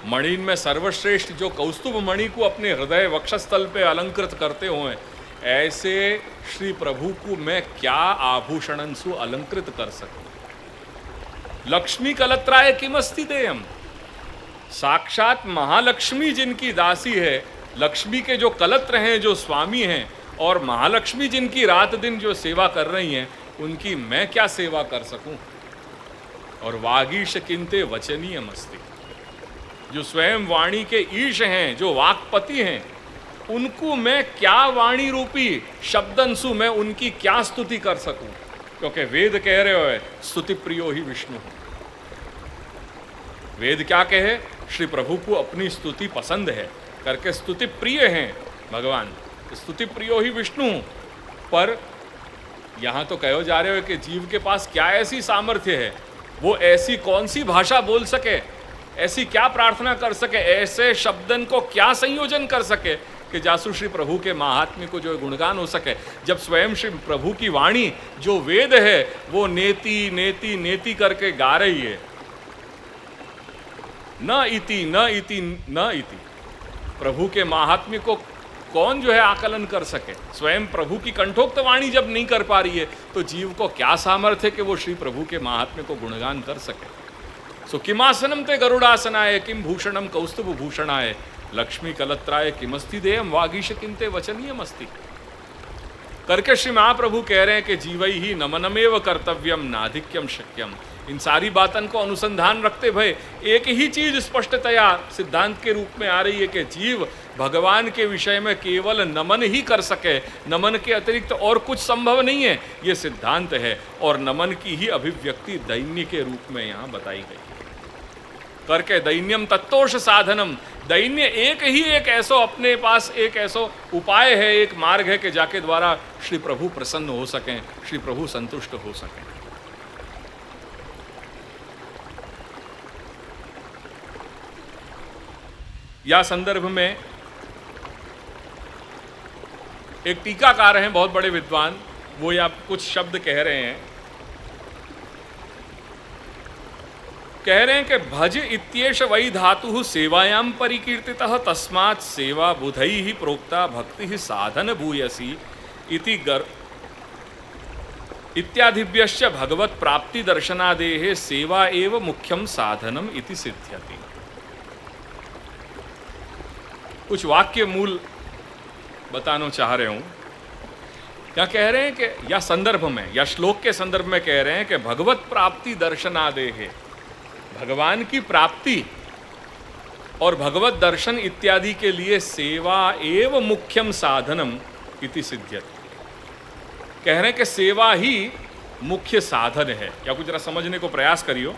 मणिन में सर्वश्रेष्ठ जो कौस्तुभ मणि को अपने हृदय वक्षस्थल पे अलंकृत करते हुए, ऐसे श्री प्रभु को मैं क्या आभूषणन सु अलंकृत कर सकूं। लक्ष्मी कलत्राय किमस्ति देयम, साक्षात महालक्ष्मी जिनकी दासी है, लक्ष्मी के जो कलत्र हैं, जो स्वामी हैं, और महालक्ष्मी जिनकी रात दिन जो सेवा कर रही हैं, उनकी मैं क्या सेवा कर सकूं। और वागीश किंते वचनीयमस्ति, जो स्वयं वाणी के ईश हैं, जो वाक्पति हैं, उनको मैं क्या वाणी रूपी शब्दंशु मैं उनकी क्या स्तुति कर सकूं। क्योंकि वेद कह रहे हो स्तुति प्रियो ही विष्णु। वेद क्या कहे? श्री प्रभु को अपनी स्तुति पसंद है करके स्तुति प्रिय हैं भगवान, स्तुति प्रियो ही विष्णु। पर यहाँ तो कहो जा रहे हो कि जीव के पास क्या ऐसी सामर्थ्य है, वो ऐसी कौन सी भाषा बोल सके, ऐसी क्या प्रार्थना कर सके, ऐसे शब्दन को क्या संयोजन कर सके कि जासु श्री प्रभु के महात्म्य को जो गुणगान हो सके। जब स्वयं श्री प्रभु की वाणी जो वेद है वो नेति नेति नेति करके गा रही है, न इति न इति न इति, प्रभु के महात्म्य को कौन जो है आकलन कर सके। स्वयं प्रभु की कंठोक्त वाणी जब नहीं कर पा रही है तो जीव को क्या सामर्थ्य है कि वो श्री प्रभु के महात्म्य को गुणगान कर सके। सो किमासनम ते गरुड़ासनाय किम भूषणम कौस्तुभ भूषणाय लक्ष्मी कलत्राय किमस्ति देयम वागीश किंते वचनीयमस्ति करके श्री महाप्रभु कह रहे हैं कि जीवई ही नमनमेव कर्तव्यम नाधिक्यम शक्यम। इन सारी बातों को अनुसंधान रखते भय एक ही चीज स्पष्टतया सिद्धांत के रूप में आ रही है कि जीव भगवान के विषय में केवल नमन ही कर सके, नमन के अतिरिक्त और कुछ संभव नहीं है, ये सिद्धांत है। और नमन की ही अभिव्यक्ति दैन्य के रूप में यहाँ बताई गई। करके दैन्यम तत्तोष साधनम, दैन्य एक ऐसो अपने पास एक ऐसो उपाय है, एक मार्ग है कि जाके द्वारा श्री प्रभु प्रसन्न हो सकें, श्री प्रभु संतुष्ट हो सकें। या संदर्भ में एक टीकाकार हैं बहुत बड़े विद्वान, वो या कुछ शब्द कह रहे हैं कि भज इत्येष वै धातु सेवायां परिकीर्तितः तस्मात् सेवा बुधैः प्रोक्ता भक्ति साधन भूयसी इति इत्यादिभ्यश्च भगवत प्राप्ति दर्शनादेः सेवा एव मुख्यम साधनम इति सिद्ध्यति। कुछ वाक्य मूल बताना चाह रहे हूं। क्या कह रहे हैं कि या संदर्भ में या श्लोक के संदर्भ में कह रहे हैं कि भगवत प्राप्ति दर्शनादेः, भगवान की प्राप्ति और भगवत दर्शन इत्यादि के लिए सेवा एव मुख्यम साधनम इति सिद्ध्यति। कह रहे हैं कि सेवा ही मुख्य साधन है। या कुछ जरा समझने को प्रयास करियो।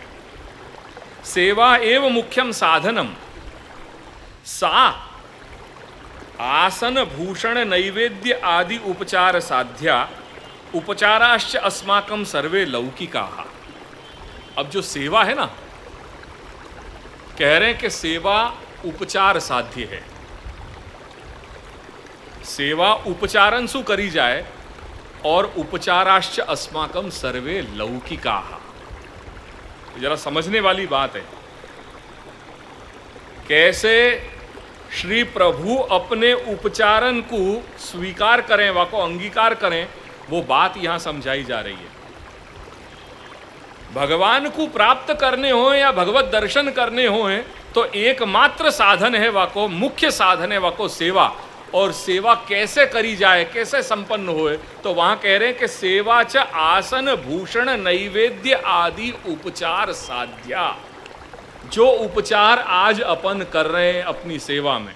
सेवा एव मुख्यम साधनम, सा आसन भूषण नैवेद्य आदि उपचार साध्या उपचाराश्च अस्माकं सर्वे लौकिकाः। अब जो सेवा है ना, कह रहे हैं कि सेवा उपचार साध्य है। सेवा उपचारंसु करी जाए और उपचाराश्च अस्माकं सर्वे लौकिकाः। जरा समझने वाली बात है। कैसे श्री प्रभु अपने उपचारन को स्वीकार करें, वा को अंगीकार करें, वो बात यहां समझाई जा रही है। भगवान को प्राप्त करने हो या भगवत दर्शन करने हो तो एकमात्र साधन है, वा को मुख्य साधन है, वा को सेवा। और सेवा कैसे करी जाए, कैसे संपन्न होए, तो वहां कह रहे हैं कि सेवा च आसन भूषण नैवेद्य आदि उपचार साध्या। जो उपचार आज अपन कर रहे हैं अपनी सेवा में,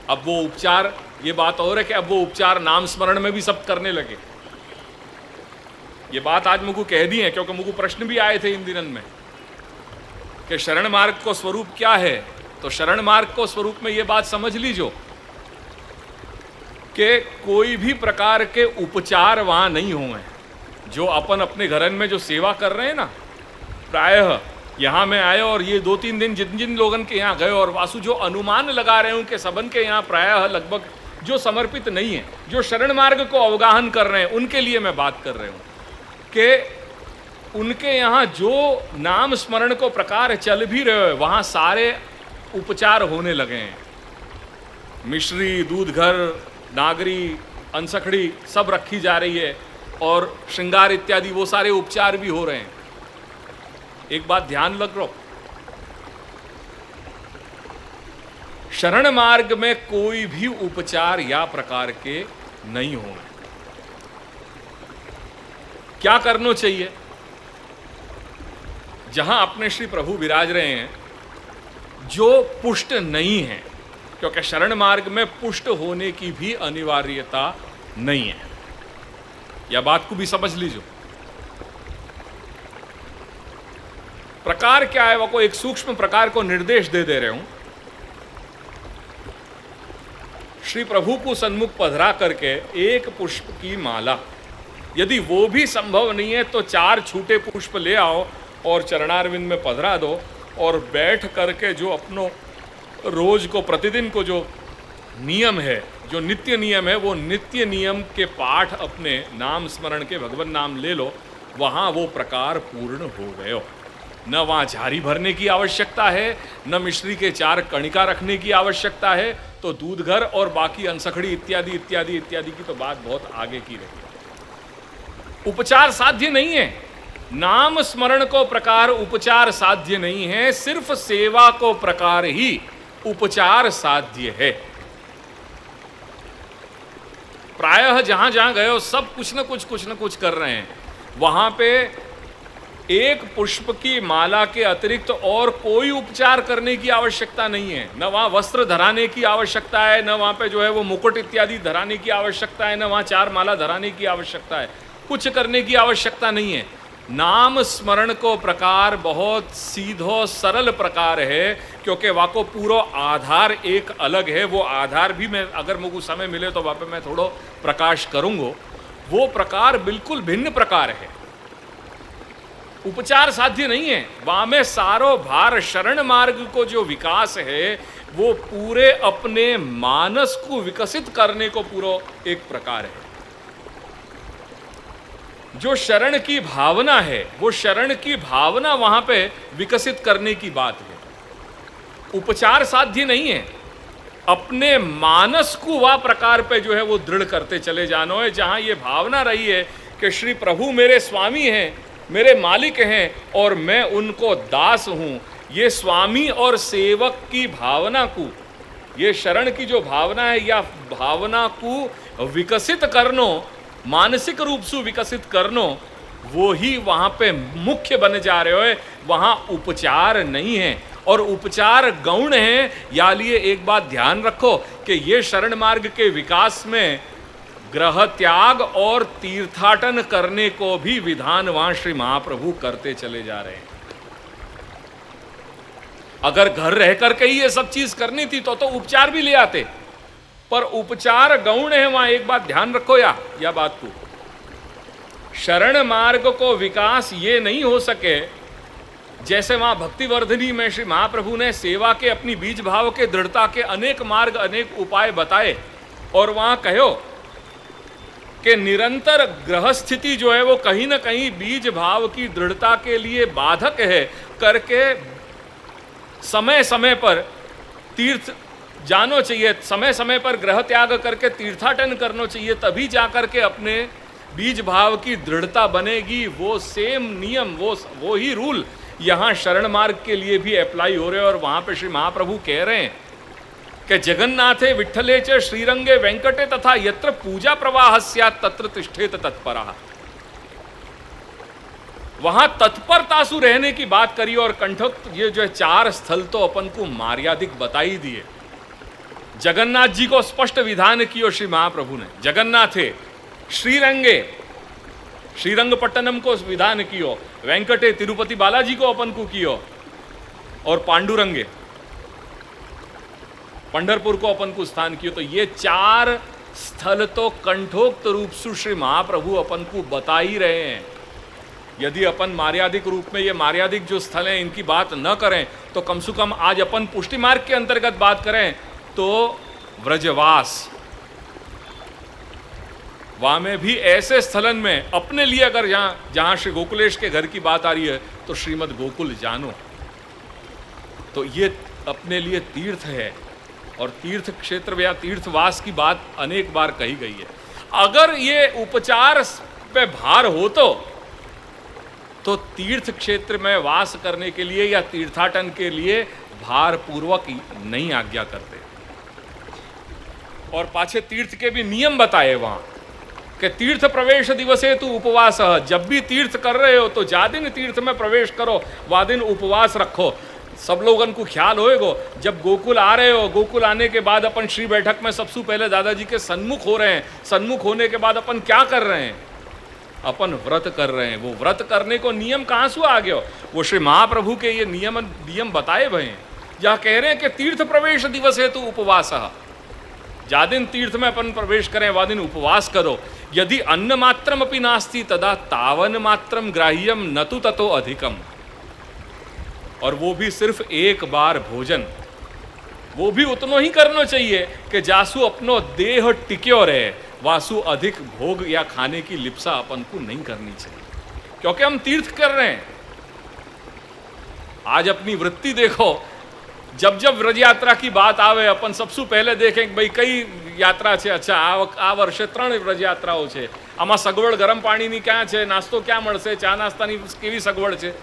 अब वो उपचार, ये बात और है कि अब वो उपचार नाम स्मरण में भी सब करने लगे। ये बात आज मुझको कह दी है क्योंकि मुझको प्रश्न भी आए थे इन दिनों में कि शरण मार्ग को स्वरूप क्या है। तो शरण मार्ग को स्वरूप में ये बात समझ लीजो कि कोई भी प्रकार के उपचार वहां नहीं हुए। जो अपन अपने घरन में जो सेवा कर रहे हैं ना, प्रायः यहाँ में आए और ये 2-3 दिन जिन जिन लोगन के यहाँ गए और वासु जो अनुमान लगा रहे हूँ कि सबन के यहाँ प्रायः लगभग जो समर्पित नहीं है, जो शरण मार्ग को अवगाहन कर रहे हैं, उनके लिए मैं बात कर रहा हूँ कि उनके यहाँ जो नाम स्मरण को प्रकार चल भी रहे हो, वहाँ सारे उपचार होने लगे हैं। मिश्री, दूध घर, नागरी, अंसखड़ी सब रखी जा रही है और श्रृंगार इत्यादि वो सारे उपचार भी हो रहे हैं। एक बात ध्यान लग लो, शरण मार्ग में कोई भी उपचार या प्रकार के नहीं होंगे। क्या करना चाहिए? जहां अपने श्री प्रभु विराज रहे हैं, जो पुष्ट नहीं है, क्योंकि शरण मार्ग में पुष्ट होने की भी अनिवार्यता नहीं है। यह बात को भी समझ लीजिए। प्रकार क्या है, वो को एक सूक्ष्म प्रकार को निर्देश दे रहे हूं। श्री प्रभु को सन्मुख पधरा करके एक पुष्प की माला, यदि वो भी संभव नहीं है तो 4 छूटे पुष्प ले आओ और चरणारविंद में पधरा दो और बैठ करके जो अपनो रोज को प्रतिदिन को जो नियम है, जो नित्य नियम है, वो नित्य नियम के पाठ अपने नाम स्मरण के भगवान नाम ले लो। वहाँ वो प्रकार पूर्ण हो गए हो। न वहाँ झारी भरने की आवश्यकता है, न मिश्री के 4 कणिका रखने की आवश्यकता है। तो दूध घर और बाकी अंसखड़ी इत्यादि इत्यादि इत्यादि की तो बात बहुत आगे की रही। उपचार साध्य नहीं है, नाम स्मरण को प्रकार उपचार साध्य नहीं है, सिर्फ सेवा को प्रकार ही उपचार साध्य है। प्रायः जहां जहां गए हो सब कुछ न कुछ कर रहे हैं। वहां पे एक पुष्प की माला के अतिरिक्त और कोई उपचार करने की आवश्यकता नहीं है। न वहाँ वस्त्र धराने की आवश्यकता है, न वहाँ पे जो है वो मुकुट इत्यादि धराने की आवश्यकता है, न वहाँ 4 माला धराने की आवश्यकता है। कुछ करने की आवश्यकता नहीं है। नाम स्मरण को प्रकार बहुत सीधो सरल प्रकार है, क्योंकि वाको पूरा आधार एक अलग है। वो आधार भी मैं अगर मुझे समय मिले तो वहाँ पे मैं थोड़ा प्रकाश करूँगा। वो प्रकार बिल्कुल भिन्न प्रकार है, उपचार साध्य नहीं है। वहाँ में सारो भार शरण मार्ग को जो विकास है वो पूरे अपने मानस को विकसित करने को पूरा एक प्रकार है। जो शरण की भावना है वो शरण की भावना वहां पे विकसित करने की बात है, उपचार साध्य नहीं है। अपने मानस को वह प्रकार पे जो है वो दृढ़ करते चले जानो है, जहां ये भावना रही है कि श्री प्रभु मेरे स्वामी हैं, मेरे मालिक हैं और मैं उनको दास हूं। ये स्वामी और सेवक की भावना को, ये शरण की जो भावना है या भावना को विकसित करनो, मानसिक रूप से विकसित करनो, वो ही वहां पे मुख्य बन जा रहे हो। वहां उपचार नहीं है और उपचार गौण है। या लिए एक बात ध्यान रखो कि ये शरण मार्ग के विकास में ग्रह त्याग और तीर्थाटन करने को भी विधान वहां श्री महाप्रभु करते चले जा रहे हैं। अगर घर रह करके ही ये सब चीज करनी थी तो उपचार भी ले आते, पर उपचार गौण है। वहां एक बात ध्यान रखो या बात को, शरण मार्ग को विकास ये नहीं हो सके जैसे वहां भक्तिवर्धनी में श्री महाप्रभु ने सेवा के अपनी बीज भाव के दृढ़ता के अनेक मार्ग अनेक उपाय बताए और वहां कहो कि निरंतर ग्रह स्थिति जो है वो कहीं ना कहीं बीज भाव की दृढ़ता के लिए बाधक है करके समय समय पर तीर्थ जानो चाहिए, समय समय पर ग्रह त्याग करके तीर्थाटन करना चाहिए, तभी जाकर के अपने बीज भाव की दृढ़ता बनेगी। वो सेम नियम, वो ही रूल यहाँ शरण मार्ग के लिए भी अप्लाई हो रहे हैं। और वहाँ पे श्री महाप्रभु कह रहे हैं कि जगन्नाथे विठ्ठले च श्रीरंगे वेंकटे तथा यत्र पूजा प्रवाह स्यात् तत्र तिष्ठेत तत्परः। वहां तत्परतासु रहने की बात करी और कंठोक्त ये जो है 4 स्थल तो अपन को मर्यादिक बताई दिए। जगन्नाथ जी को स्पष्ट विधान कियो श्री महाप्रभु ने, जगन्नाथे, श्रीरंगे, श्रीरंगपट्टनम को विधान कियो, वेंकटे तिरुपति बालाजी को अपन को कियो और पांडुरंगे पंढरपुर को अपन को स्थान कियो। तो ये 4 स्थल तो कंठोक्त रूप से श्री महाप्रभु अपन को बता ही रहे हैं। यदि अपन मर्यादिक रूप में ये मर्यादिक जो स्थल हैं इनकी बात न करें तो कम से कम आज अपन पुष्टि मार्ग के अंतर्गत बात करें तो व्रजवास, वहां में भी ऐसे स्थलन में अपने लिए अगर जहां श्री गोकुलेश के घर की बात आ रही है तो श्रीमद गोकुल जानो, तो ये अपने लिए तीर्थ है। और तीर्थ क्षेत्र या तीर्थवास की बात अनेक बार कही गई है। अगर ये उपचार पे भार हो तो तीर्थ क्षेत्र में वास करने के लिए या तीर्थाटन के लिए भार पूर्वक नहीं आज्ञा करते। और पाछे तीर्थ के भी नियम बताए वहां कि तीर्थ प्रवेश दिवसे तू उपवास, जब भी तीर्थ कर रहे हो तो जा दिन तीर्थ में प्रवेश करो वा दिन उपवास रखो। सब लोगन को ख्याल होएगो, जब गोकुल आ रहे हो, गोकुल आने के बाद अपन श्री बैठक में सबसे पहले दादाजी के सन्मुख हो रहे हैं। सन्मुख होने के बाद अपन क्या कर रहे हैं? अपन व्रत कर रहे हैं। वो व्रत करने को नियम कहाँ से आ गया? वो श्री महाप्रभु के ये नियम बताए भए हैं, जहाँ कह रहे हैं कि तीर्थ प्रवेश दिवस है तो उपवास, जा दिन तीर्थ में अपन प्रवेश करें वा दिन उपवास करो। यदि अन्न मात्रम अपि नास्ति तदा तावन मात्रम ग्राह्यम न तु ततो अधिकम। और वो भी सिर्फ एक बार भोजन, वो भी उतना ही करना चाहिए कि जासु अपनो देह टिक्यो रहे, वासु अधिक भोग या खाने की लिप्सा अपन को नहीं करनी चाहिए, क्योंकि हम तीर्थ कर रहे हैं। आज अपनी वृत्ति देखो, जब जब व्रज यात्रा की बात आवे अपन सबसे पहले देखें कि भाई कई यात्रा है। अच्छा आ वर्षे 3 व्रज यात्राओं है, आमा सगवड़ गरम पानी क्या है, नास्तो क्या मळशे, चा नास्तानी केवी सगवड़ है।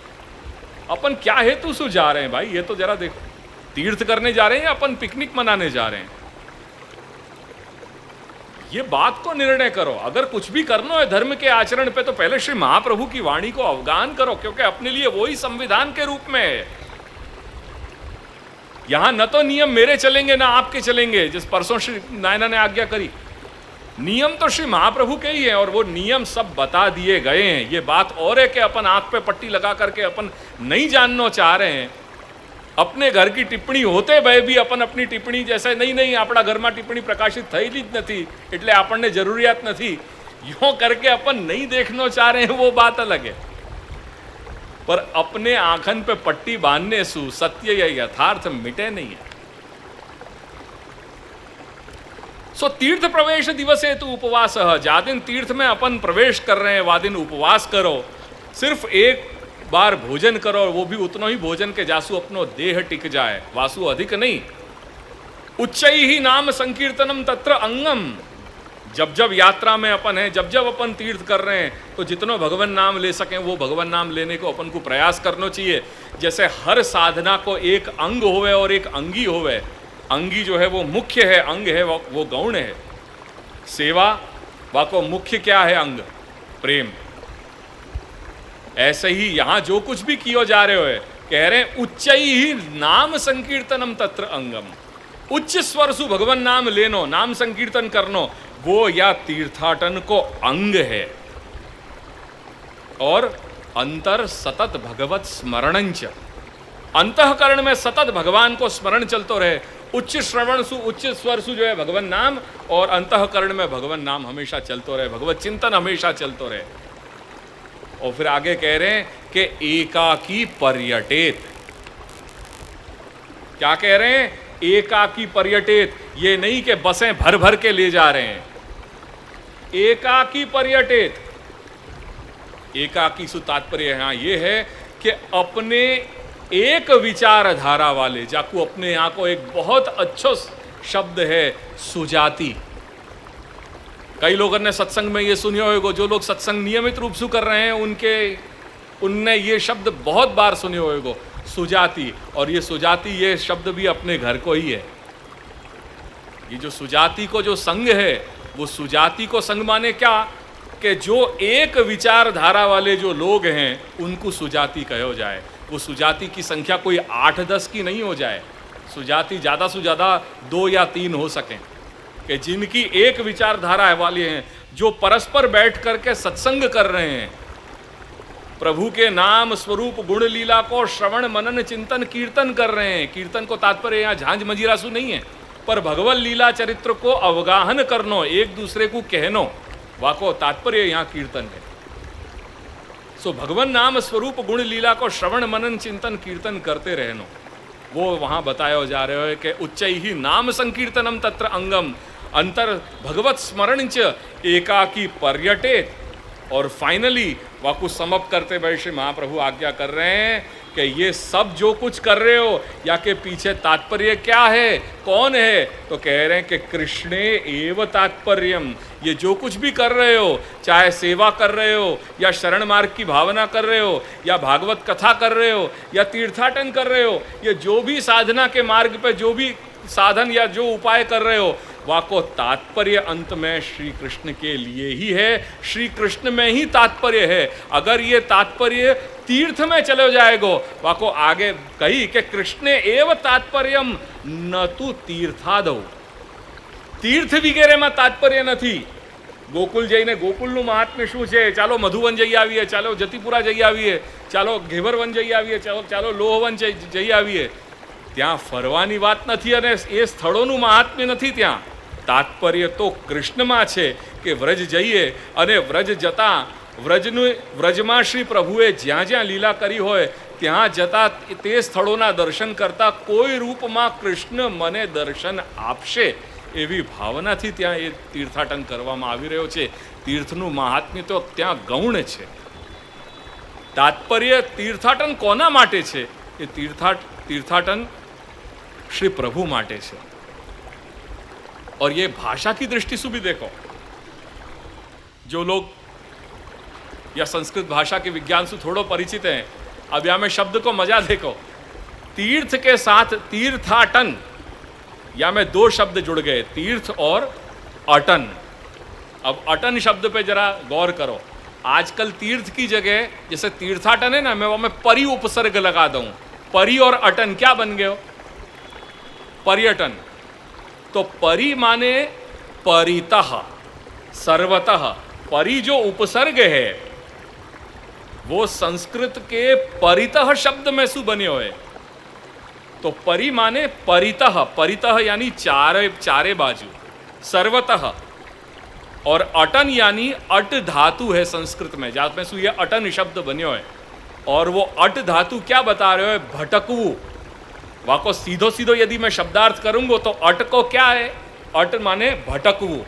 अपन क्या हेतु से जा रहे हैं भाई? ये तो जरा देखो, तीर्थ करने जा रहे हैं या अपन पिकनिक मनाने जा रहे हैं? ये बात को निर्णय करो। अगर कुछ भी करना है धर्म के आचरण पे तो पहले श्री महाप्रभु की वाणी को अवगान करो, क्योंकि अपने लिए वही संविधान के रूप में है। यहां न तो नियम मेरे चलेंगे ना आपके चलेंगे, जिस परसों श्री नायना ने आज्ञा करी नियम तो श्री महाप्रभु के ही है और वो नियम सब बता दिए गए हैं। ये बात और है कि अपन आंख पे पट्टी लगा करके अपन नहीं जानना चाह रहे हैं। अपने घर की टिप्पणी होते भय भी अपन अपनी टिप्पणी जैसे नहीं अपना घर में टिप्पणी प्रकाशित थयेली ज नहीं એટલે આપણને જરૂરિયાત નથી यूं करके अपन नहीं देखना चाह रहे हैं, वो बात अलग है। पर अपने आंखन पे पट्टी बांधने से सत्य या यथार्थ मिटे नहीं है। सो तीर्थ प्रवेश दिवस हेतु उपवास, जा दिन तीर्थ में अपन प्रवेश कर रहे हैं वा दिन उपवास करो, सिर्फ एक बार भोजन करो, वो भी उतना ही भोजन के जासु अपनो देह टिक जाए, वासु अधिक नहीं। उच्चई ही नाम संकीर्तनम तत्र अंगम, जब जब यात्रा में अपन है, जब जब अपन तीर्थ कर रहे हैं तो जितना भगवान नाम ले सकें वो भगवान नाम लेने को अपन को प्रयास करना चाहिए। जैसे हर साधना को एक अंग होवे और एक अंगी होवे, अंगी जो है वो मुख्य है, अंग है वो गौण है। सेवा वाको मुख्य क्या है? अंग प्रेम। ऐसे ही यहां जो कुछ भी किया जा रहे हो है, कह रहे हैं उच्चई ही नाम संकीर्तनम तत्र अंगम, उच्च स्वर सु भगवान नाम लेनो, नाम संकीर्तन करनो, वो या तीर्थाटन को अंग है। और अंतर सतत भगवत स्मरणंच, अंतःकरण में सतत भगवान को स्मरण चलतो रहे। उच्च श्रवण सु उच्च स्वर सु जो है भगवान नाम, और अंतःकरण में भगवान नाम हमेशा चलतो रहे, भगवत चिंतन हमेशा चलतो रहे। और फिर आगे कह रहे हैं कि एकाकी पर्यटेत, क्या कह रहे हैं? एकाकी पर्यटेत, ये नहीं कि बसें भर भर के ले जा रहे हैं। एकाकी पर्यटेत, एकाकी सु तात्पर्य यहां ये है कि अपने एक विचारधारा वाले, जाकू अपने यहां को एक बहुत अच्छा शब्द है सुजाति। कई लोगों ने सत्संग में ये सुनियो होगा, जो लोग सत्संग नियमित रूप से कर रहे हैं उनने ये शब्द बहुत बार सुने होगा, सुजाति। और ये सुजाति, ये शब्द भी अपने घर को ही है। ये जो सुजाति को जो संग है, वो सुजाति को संग माने क्या कि जो एक विचारधारा वाले जो लोग हैं उनको सुजाति कहो जाए। वो सुजाति की संख्या कोई 8-10 की नहीं हो जाए, सुजाति ज़्यादा से ज़्यादा 2 या 3 हो सकें, कि जिनकी एक विचारधारा वाले हैं, जो परस्पर बैठ करके सत्संग कर रहे हैं, प्रभु के नाम स्वरूप गुण लीला को श्रवण मनन चिंतन कीर्तन कर रहे हैं। कीर्तन को तात्पर्य यहाँ झांझ मजीरासु नहीं है, पर भगवत लीला चरित्र को अवगाहन करनो, एक दूसरे को कहनो, वाको तात्पर्य यहाँ कीर्तन है। सो भगवान नाम स्वरूप गुण लीला को श्रवण मनन चिंतन कीर्तन करते रहनो, वो वहाँ बताया जा रहे हो कि उच्चै ही नाम संकीर्तनम तत्र अंगम, अंतर भगवत स्मरण च एकाकी पर्यटेत। और फाइनली वाकु समअप करते हुए श्री महाप्रभु आज्ञा कर रहे हैं कि ये सब जो कुछ कर रहे हो या के पीछे तात्पर्य क्या है, कौन है? तो कह रहे हैं कि कृष्णे एव तात्पर्यम, ये जो कुछ भी कर रहे हो, चाहे सेवा कर रहे हो या शरण मार्ग की भावना कर रहे हो या भागवत कथा कर रहे हो या तीर्थाटन कर रहे हो, ये जो भी साधना के मार्ग पे जो भी साधन या जो उपाय कर रहे हो, वाको तात्पर्य अंत में श्री कृष्ण के लिए ही है, श्री कृष्ण में ही तात्पर्य है। अगर ये तात्पर्य तीर्थ में चले जाएगो, वाको आगे कही कि कृष्ण एव तात्पर्यम न तु तीर्थादौ, तीर्थ वगैरह में तात्पर्य नहीं। गोकुल जईने गोकुलનું મહાત્મ્ય શું છે, ચાલો મધુવન જઈ આવીએ, ચાલો જતીપુરા જઈ આવીએ, ચાલો ઘેવરવન જઈ આવીએ, ચાલો લોહવન જઈ આવીએ, ત્યાં ફરવાની વાત નથી અને એ સ્થળોનું મહાત્મ્ય નથી। ત્યાં તાત્પર્ય તો કૃષ્ણમાં છે કે વ્રજ જઈએ અને વ્રજ જતાં વ્રજમાં શ્રી પ્રભુએ જ્યાં જ્યાં લીલા કરી હોય ત્યાં જતાં તે સ્થળોના દર્શન કરતાં કોઈ રૂપમાં કૃષ્ણ મને દર્શન આપશે એવી ભાવનાથી ત્યાં એ તીર્થાટન કરવામાં આવી રહ્યો છે। તીર્થનું મહાત્મ્ય તો ત્યાં ગૌણ છે। તાત્પર્ય તીર્થાટન કોના માટે છે? એ तीर्थाटन श्री प्रभु माटे छे। और ये भाषा की दृष्टि से भी देखो, जो लोग या संस्कृत भाषा के विज्ञान से थोड़ो परिचित हैं, अब यहाँ में शब्द को मजा देखो। तीर्थ के साथ तीर्थाटन, या में 2 शब्द जुड़ गए, तीर्थ और अटन। अब अटन शब्द पे जरा गौर करो। आजकल तीर्थ की जगह जैसे तीर्थाटन है ना, मैं वहां परि उपसर्ग लगा दूं, परि और अटन क्या बन गए? पर्यटन। तो परि माने परितः, सर्वतः। परि जो उपसर्ग है वो संस्कृत के परितः शब्द में सु बने हुए। तो परि माने परितः, परितः यानी चारे बाजू, सर्वतः। और अटन यानी अट धातु है संस्कृत में, जात में सु ये अटन शब्द बने हुए। और वो अट धातु क्या बता रहे हो? भटकू। वहां को सीधो सीधो यदि मैं शब्दार्थ करूंगा तो अट को क्या है? अट माने भटकू।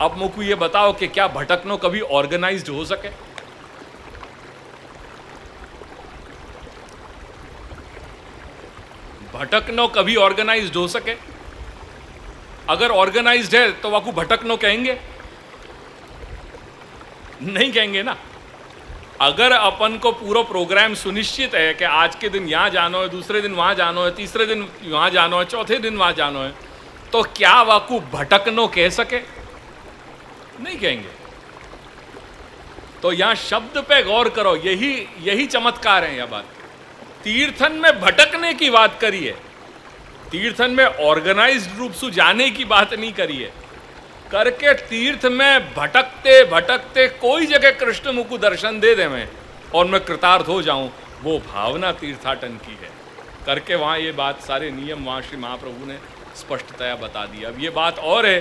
अब मुझको ये बताओ कि क्या भटकनो कभी ऑर्गेनाइज्ड हो सके? भटकनो कभी ऑर्गेनाइज्ड हो सके? अगर ऑर्गेनाइज्ड है तो वाकू भटकनो कहेंगे? नहीं कहेंगे ना। अगर अपन को पूरा प्रोग्राम सुनिश्चित है कि आज के दिन यहां जाना है, दूसरे दिन वहां जाना है, तीसरे दिन वहां जाना है, चौथे दिन वहां जाना है, तो क्या वाकू भटकनो कह सके? नहीं कहेंगे। तो यहां शब्द पे गौर करो, यही चमत्कार है। यह बात तीर्थन में भटकने की बात करी है, तीर्थन में ऑर्गेनाइज्ड रूप से जाने की बात नहीं करी है। करके तीर्थ में भटकते भटकते कोई जगह कृष्ण मुझको दर्शन दे दे मैं और मैं कृतार्थ हो जाऊं, वो भावना तीर्थाटन की है। करके वहां ये बात, सारे नियम वहां श्री महाप्रभु ने स्पष्टतया बता दिया। अब ये बात और है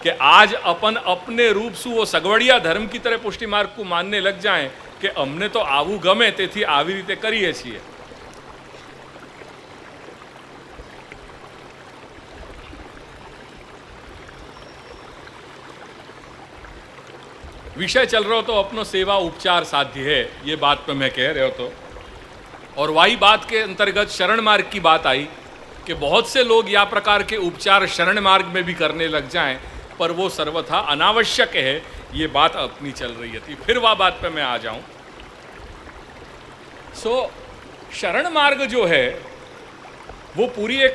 कि आज अपन अपने रूप से वो सगवड़िया धर्म की तरह पुष्टि मार्ग को मानने लग जाएं कि हमने तो आवू गमे तेथी આવી રીતે કરીએ છીએ। विषय चल रहा हो तो अपनो सेवा उपचार साध्य है, ये बात पे मैं कह रहे हो तो। और वही बात के अंतर्गत शरण मार्ग की बात आई कि बहुत से लोग या प्रकार के उपचार शरण मार्ग में भी करने लग जाएं, पर वो सर्वथा अनावश्यक है, ये बात अपनी चल रही थी। फिर वह बात पे मैं आ जाऊं। शरण मार्ग जो है वो पूरी एक,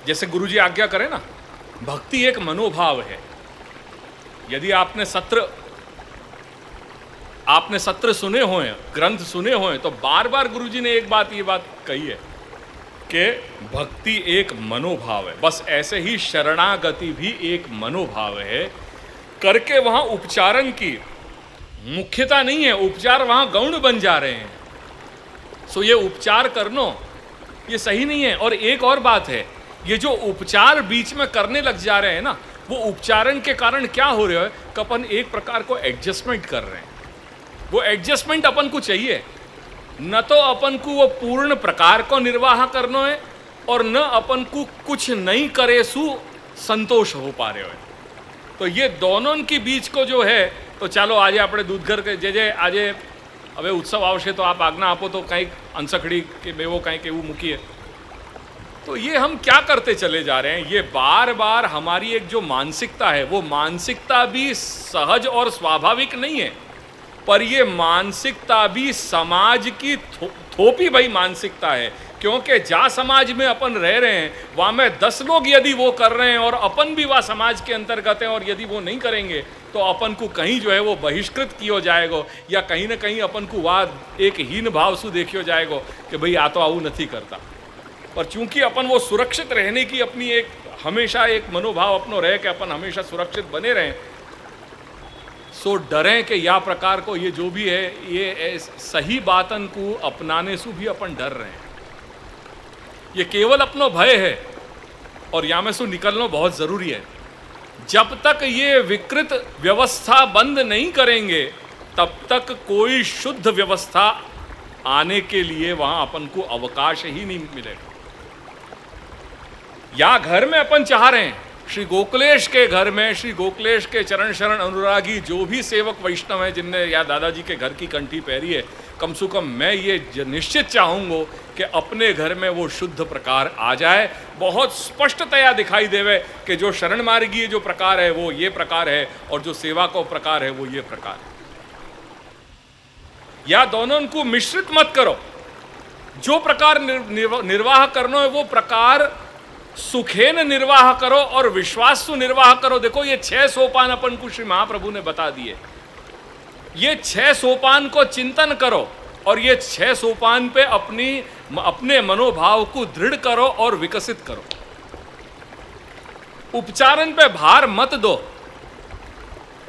जैसे गुरुजी आज्ञा करें ना, भक्ति एक मनोभाव है। यदि आपने सत्र सुने हों, ग्रंथ सुने हों, तो बार बार गुरुजी ने ये बात कही है कि भक्ति एक मनोभाव है। बस ऐसे ही शरणागति भी एक मनोभाव है। करके वहां उपचारण की मुख्यता नहीं है, उपचार वहां गौण बन जा रहे हैं। ये उपचार करनो ये सही नहीं है। और एक और बात है, ये जो उपचार बीच में करने लग जा रहे हैं ना, वो उपचारण के कारण क्या हो रहा है कि अपन एक प्रकार को एडजस्टमेंट कर रहे हैं। वो एडजस्टमेंट अपन को चाहिए, न तो अपन को वो पूर्ण प्रकार को निर्वाह करना है और न अपन को कुछ नहीं करे सु संतोष हो पा रहे हो। तो ये दोनों के बीच को जो है, तो चालो आज આપણે દૂધઘર કે જે આજે હવે ઉત્સવ આવશે તો આપ આજ્ઞા આપો તો કંઈક અંસખડી કે બેવો કંઈક એવું મૂકીએ। तो ये हम क्या करते चले जा रहे हैं? ये बार बार हमारी एक जो मानसिकता है, वो मानसिकता भी सहज और स्वाभाविक नहीं है, पर ये मानसिकता भी समाज की थोपी भाई मानसिकता है। क्योंकि जा समाज में अपन रह रहे हैं, वहाँ में 10 लोग यदि वो कर रहे हैं और अपन भी वह समाज के अंतर्गत हैं, और यदि वो नहीं करेंगे तो अपन को कहीं जो है वो बहिष्कृत किया जाएगा, या कहीं ना कहीं अपन को वह एक हीन भाव से देखियो जाएगा कि भाई आ तो आऊ नहीं करता। पर चूंकि अपन वो सुरक्षित रहने की अपनी एक हमेशा एक मनोभाव अपनो रहे कि अपन हमेशा सुरक्षित बने रहें, सो डरें कि या प्रकार को ये जो भी है, ये सही बातन को अपनाने से भी अपन डर रहे हैं। ये केवल अपनो भय है और या में से निकलना बहुत ज़रूरी है। जब तक ये विकृत व्यवस्था बंद नहीं करेंगे, तब तक कोई शुद्ध व्यवस्था आने के लिए वहाँ अपन को अवकाश ही नहीं मिलेगा। या घर में अपन चाह रहे हैं, श्री गोकुलेश के घर में, श्री गोकुलेश के चरण शरण अनुरागी जो भी सेवक वैष्णव हैं, जिनने या दादाजी के घर की कंठी पहरी है, कम से कम मैं ये निश्चित चाहूँगा कि अपने घर में वो शुद्ध प्रकार आ जाए, बहुत स्पष्टतया दिखाई देवे कि जो शरण मार्गीय जो प्रकार है वो ये प्रकार है, और जो सेवा को प्रकार है वो ये प्रकार है। या दोनों को मिश्रित मत करो। जो प्रकार निर्वाह करना है वो प्रकार सुखेन निर्वाह करो और विश्वास से निर्वाह करो। देखो ये 6 सोपान अपन को श्री महाप्रभु ने बता दिए। ये 6 सोपान को चिंतन करो और ये 6 सोपान पे अपने मनोभाव को दृढ़ करो और विकसित करो। उपचारण पे भार मत दो।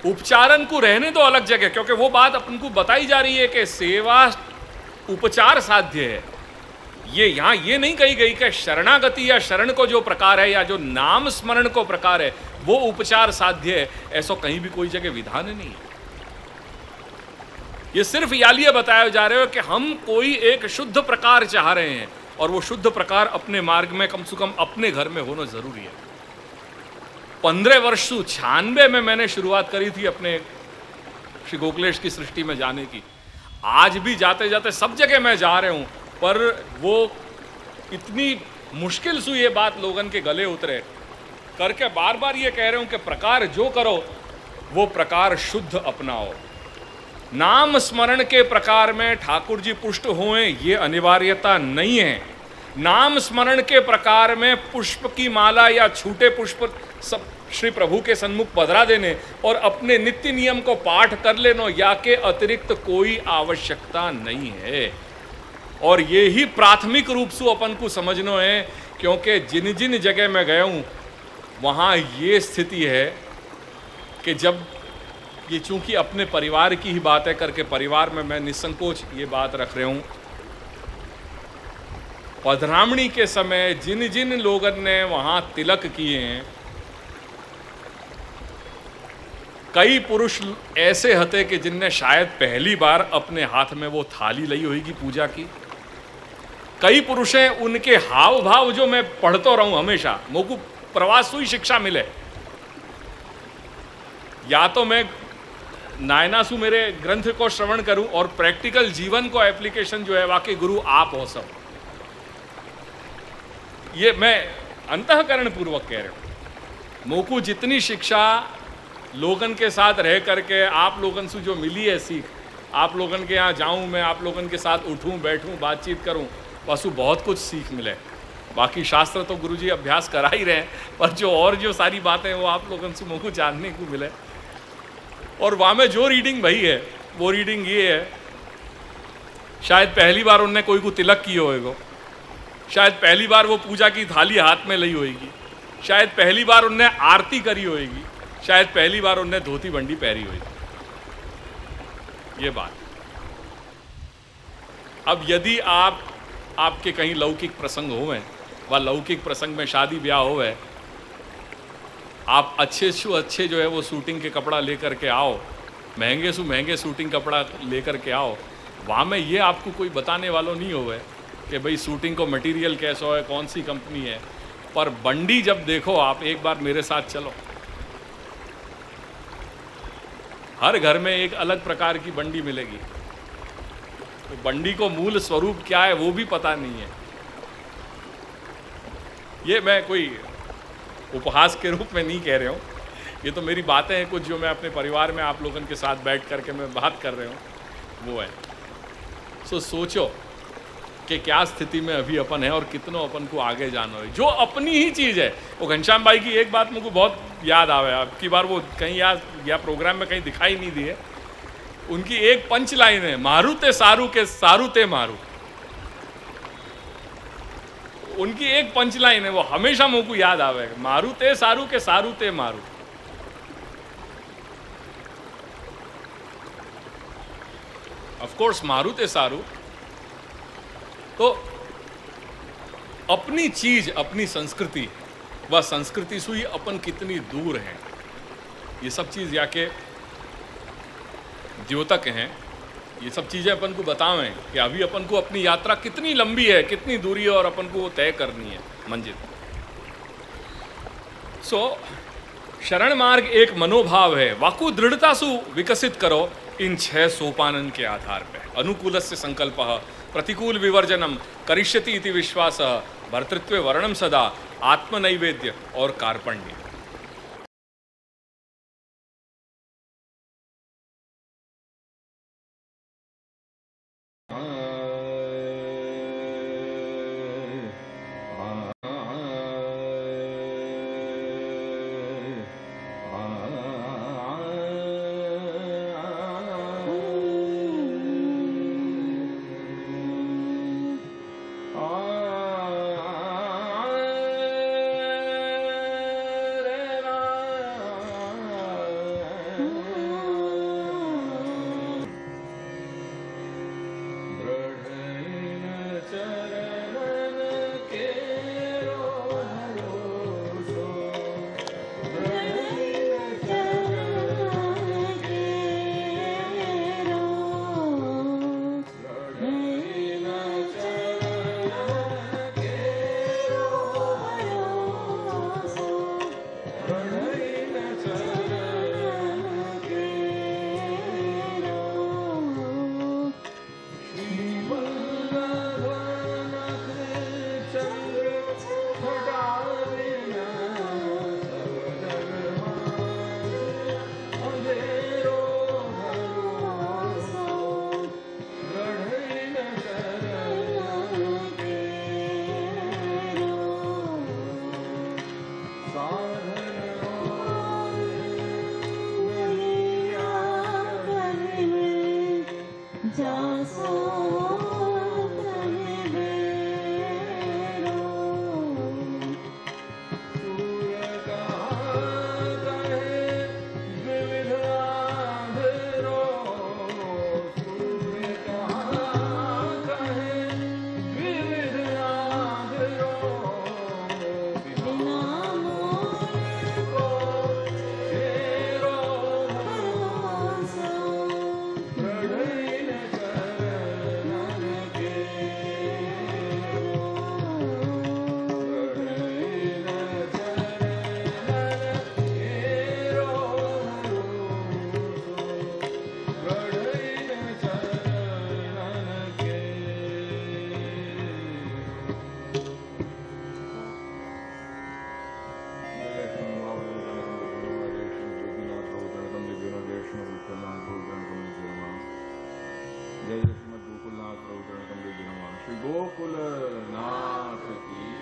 उपचारन को रहने दो अलग जगह, क्योंकि वो बात अपन को बताई जा रही है कि सेवा उपचार साध्य है। ये यहां ये नहीं कही गई कि शरणागति या शरण को जो प्रकार है या जो नाम स्मरण को प्रकार है वो उपचार साध्य है, ऐसा कहीं भी कोई जगह विधान नहीं है। ये सिर्फ यालिया बताया जा रहे हो कि हम कोई एक शुद्ध प्रकार चाह रहे हैं, और वो शुद्ध प्रकार अपने मार्ग में कम से कम अपने घर में होना जरूरी है। 15 वर्ष 96 में मैंने शुरुआत करी थी अपने श्री गोखलेश की सृष्टि में जाने की। आज भी जाते जाते सब जगह मैं जा रहा हूं, पर वो इतनी मुश्किल से ये बात लोगन के गले उतरे करके बार बार ये कह रहे हूं कि प्रकार जो करो वो प्रकार शुद्ध अपनाओ। नाम स्मरण के प्रकार में ठाकुर जी पुष्ट हुए ये अनिवार्यता नहीं है। नाम स्मरण के प्रकार में पुष्प की माला या छूटे पुष्प सब श्री प्रभु के सन्मुख पधरा देने और अपने नित्य नियम को पाठ कर लेना, या के अतिरिक्त कोई आवश्यकता नहीं है। और ये ही प्राथमिक रूप से अपन को समझना है, क्योंकि जिन जिन जगह मैं गया हूँ वहाँ ये स्थिति है कि जब ये चूंकि अपने परिवार की ही बात है करके परिवार में मैं निसंकोच ये बात रख रहा हूँ, पधरामणी के समय जिन जिन लोगों ने वहाँ तिलक किए हैं, कई पुरुष ऐसे हते कि जिनने शायद पहली बार अपने हाथ में वो थाली ली होगी पूजा की। कई पुरुष हैं उनके हाव भाव जो मैं पढ़ता रहूं हमेशा, मुझको प्रवास हुई शिक्षा मिले। या तो मैं नायनासु मेरे ग्रंथ को श्रवण करूं और प्रैक्टिकल जीवन को एप्लीकेशन जो है वाकई गुरु आप हो सब। ये मैं अंतःकरण पूर्वक कह रहा हूं। मुझको जितनी शिक्षा लोगन के साथ रह करके आप लोगन से जो मिली है सीख, आप लोगन के यहाँ जाऊं मैं, आप लोगन के साथ उठूं बैठूं बातचीत करूं, बसु बहुत कुछ सीख मिले। बाकी शास्त्र तो गुरुजी अभ्यास करा ही रहे हैं, पर जो सारी बातें वो आप लोगन से मुझको जानने को मिले। और वहाँ में जो रीडिंग भई है वो रीडिंग ये है, शायद पहली बार उनने कोई को तिलक किए होएगो, शायद पहली बार वो पूजा की थाली हाथ में ली होएगी, शायद पहली बार उनने आरती करी होएगी, शायद पहली बार उनने धोती बंडी पहरी होएगी। ये बात। अब यदि आपके कहीं लौकिक प्रसंग होवे व लौकिक प्रसंग में शादी ब्याह होवे, आप अच्छे से अच्छे जो है वो शूटिंग के कपड़ा लेकर के आओ, महंगे से महंगे शूटिंग कपड़ा लेकर के आओ, वहाँ में ये आपको कोई बताने वालों नहीं होवे कि भाई शूटिंग को मटेरियल कैसा है, कौन सी कंपनी है। पर बंडी जब देखो आप, एक बार मेरे साथ चलो, हर घर में एक अलग प्रकार की बंडी मिलेगी। तो बंडी को मूल स्वरूप क्या है वो भी पता नहीं है। ये मैं कोई उपहास के रूप में नहीं कह रहा हूँ, ये तो मेरी बातें हैं कुछ जो मैं अपने परिवार में आप लोगों के साथ बैठ करके मैं बात कर रहा हूँ, वो है। सोचो कि क्या स्थिति में अभी अपन है और कितनों अपन को आगे जाना है, जो अपनी ही चीज़ है। वो घनश्याम भाई की एक बात मुझको बहुत याद आवे, अब की बार वो कहीं या प्रोग्राम में कहीं दिखाई नहीं दी है। उनकी एक पंच लाइन है, मारू ते सारू के सारू ते मारू। उनकी एक पंच लाइन है, वो हमेशा मुझको याद आवे, मारू ते सारू के सारू ते मारू। ऑफ कोर्स मारू ते सारू, तो अपनी चीज, अपनी संस्कृति, वह संस्कृति से ही अपन कितनी दूर हैं, ये सब चीज याके द्योतक हैं। ये सब चीजें अपन को बतावें कि अभी अपन को अपनी यात्रा कितनी लंबी है, कितनी दूरी है और अपन को वो तय करनी है मंजिल। शरण मार्ग एक मनोभाव है, वाकु दृढ़ता से विकसित करो इन 6 सोपानन के आधार पर। अनुकूलस्य संकल्पः, प्रतिकूल विवर्जनम, करिष्यति इति विश्वासः, भर्तृत्वे वर्णम सदा, आत्मनैवेद्य और कार्पण्य। जय श्रीमद गोकुलनाथ प्रभु चरण कमल श्री गोकुलनाथ की